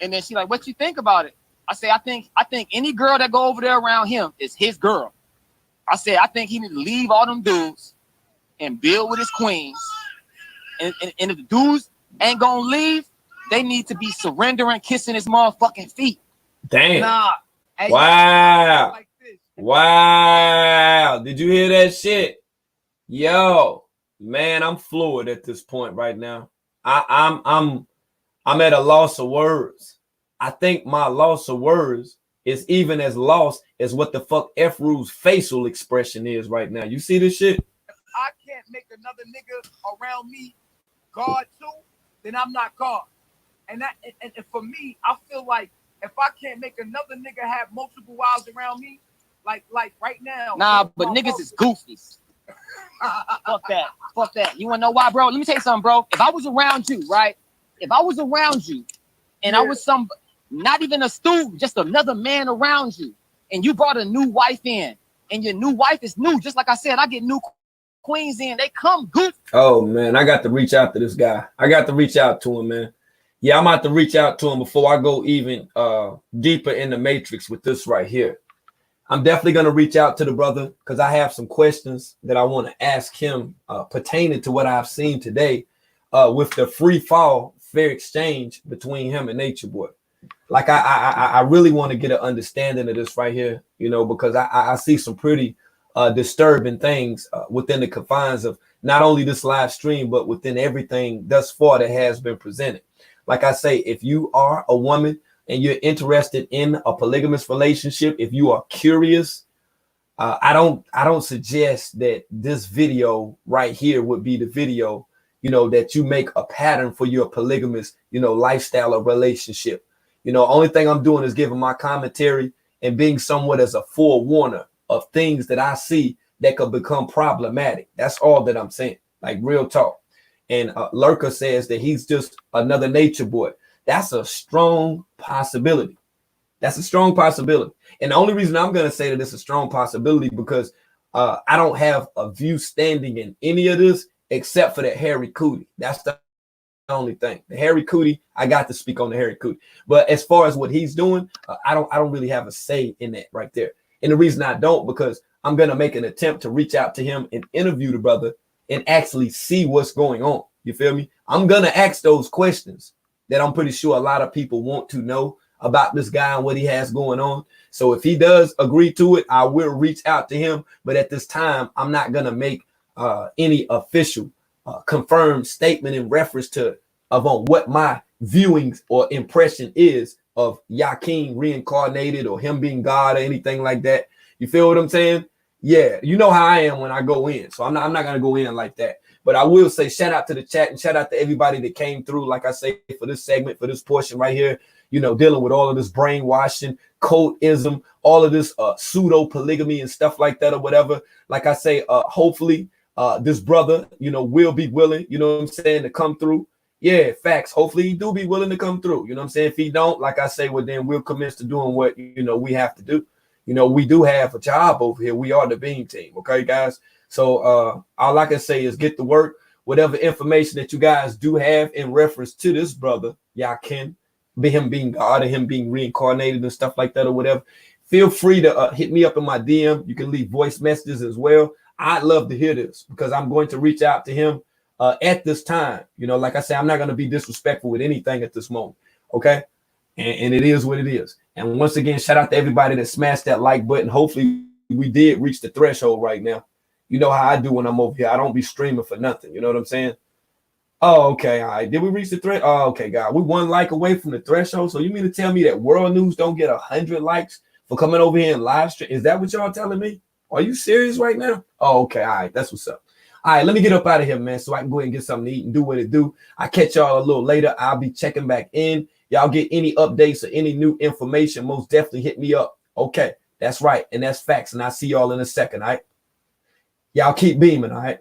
And then she like, what you think about it? I say, I think any girl that go over there around him is his girl. I said, I think he need to leave all them dudes and build with his queens. And if the dudes ain't gonna leave, they need to be surrendering, kissing his motherfucking feet. Damn. Nah. Wow. Like this. Wow. Did you hear that shit? Yo, man, I'm fluid at this point right now. I'm at a loss of words. I think my loss of words is even as lost as what the fuck F-Rule's facial expression is right now. You see this shit? If I can't make another nigga around me God too, then I'm not God. And for me, I feel like if I can't make another nigga have multiple wives around me, like right now. Nah, but niggas is goofies. Fuck that. You wanna know why, bro? Let me tell you something, bro. If I was around you, right? If I was around you and I was not even a student, just another man around you, and you brought a new wife in, and your new wife is new, just like I said, I get new queens in, they come goofy. Oh man, I got to reach out to this guy. I got to reach out to him, man. Yeah, I'm about to reach out to him before I go even deeper in the matrix with this right here. I'm definitely going to reach out to the brother because I have some questions that I want to ask him pertaining to what I've seen today with the free fall, fair exchange between him and Nature Boy. Like I really want to get an understanding of this right here, you know, because I see some pretty disturbing things within the confines of not only this live stream, but within everything thus far that has been presented. Like I say, if you are a woman and you're interested in a polygamous relationship, if you are curious, I don't suggest that this video right here would be the video, you know, that you make a pattern for your polygamous, you know, lifestyle or relationship. You know, only thing I'm doing is giving my commentary and being somewhat as a forewarner of things that I see that could become problematic. That's all that I'm saying, like real talk. And Lurker says that he's just another Nature Boy. That's a strong possibility. That's a strong possibility. And the only reason I'm going to say that it's a strong possibility because I don't have a view standing in any of this except for that hairy cootie. That's the only thing. The hairy cootie, I got to speak on the hairy cootie. But as far as what he's doing, I don't really have a say in that right there. And the reason I don't, because I'm going to make an attempt to reach out to him and interview the brother and actually see what's going on. You feel me? I'm going to ask those questions that I'm pretty sure a lot of people want to know about this guy and what he has going on. So if he does agree to it, I will reach out to him. But at this time, I'm not going to make any official confirmed statement in reference to on what my viewings or impression is of Yakin reincarnated or him being God or anything like that. You feel what I'm saying? Yeah, you know how I am when I go in. So I'm not going to go in like that. But I will say shout out to the chat and shout out to everybody that came through, like I say, for this segment, for this portion right here, you know, dealing with all of this brainwashing, cultism, all of this pseudo-polygamy and stuff like that or whatever. Like I say, hopefully this brother, you know, will be willing, you know what I'm saying, to come through Yeah, facts. Hopefully he do be willing to come through. You know what I'm saying? If he don't, like I say, well, then we'll commence to doing what, you know, we have to do. You know, we do have a job over here. We are the Beam Team. Okay, guys. So all I can say is get to work. Whatever information that you guys do have in reference to this brother, y'all can be him being God or him being reincarnated and stuff like that or whatever. Feel free to hit me up in my DM. You can leave voice messages as well. I'd love to hear this because I'm going to reach out to him at this time. You know, like I said, I'm not going to be disrespectful with anything at this moment. Okay. And it is what it is. And once again, shout out to everybody that smashed that like button. Hopefully we did reach the threshold right now. You know how I do when I'm over here. I don't be streaming for nothing. You know what I'm saying? Oh, okay. All right. Did we reach the threat? Oh, okay, God. We 1 like away from the threshold. So you mean to tell me that World News don't get 100 likes for coming over here and live stream? Is that what y'all telling me? Are you serious right now? Oh, okay. All right. That's what's up. All right. Let me get up out of here, man, so I can go ahead and get something to eat and do what it do. I catch y'all a little later. I'll be checking back in. Y'all get any updates or any new information, most definitely hit me up. Okay. That's right. And that's facts. And I'll see y'all in a second. All right. Y'all keep beaming. All right.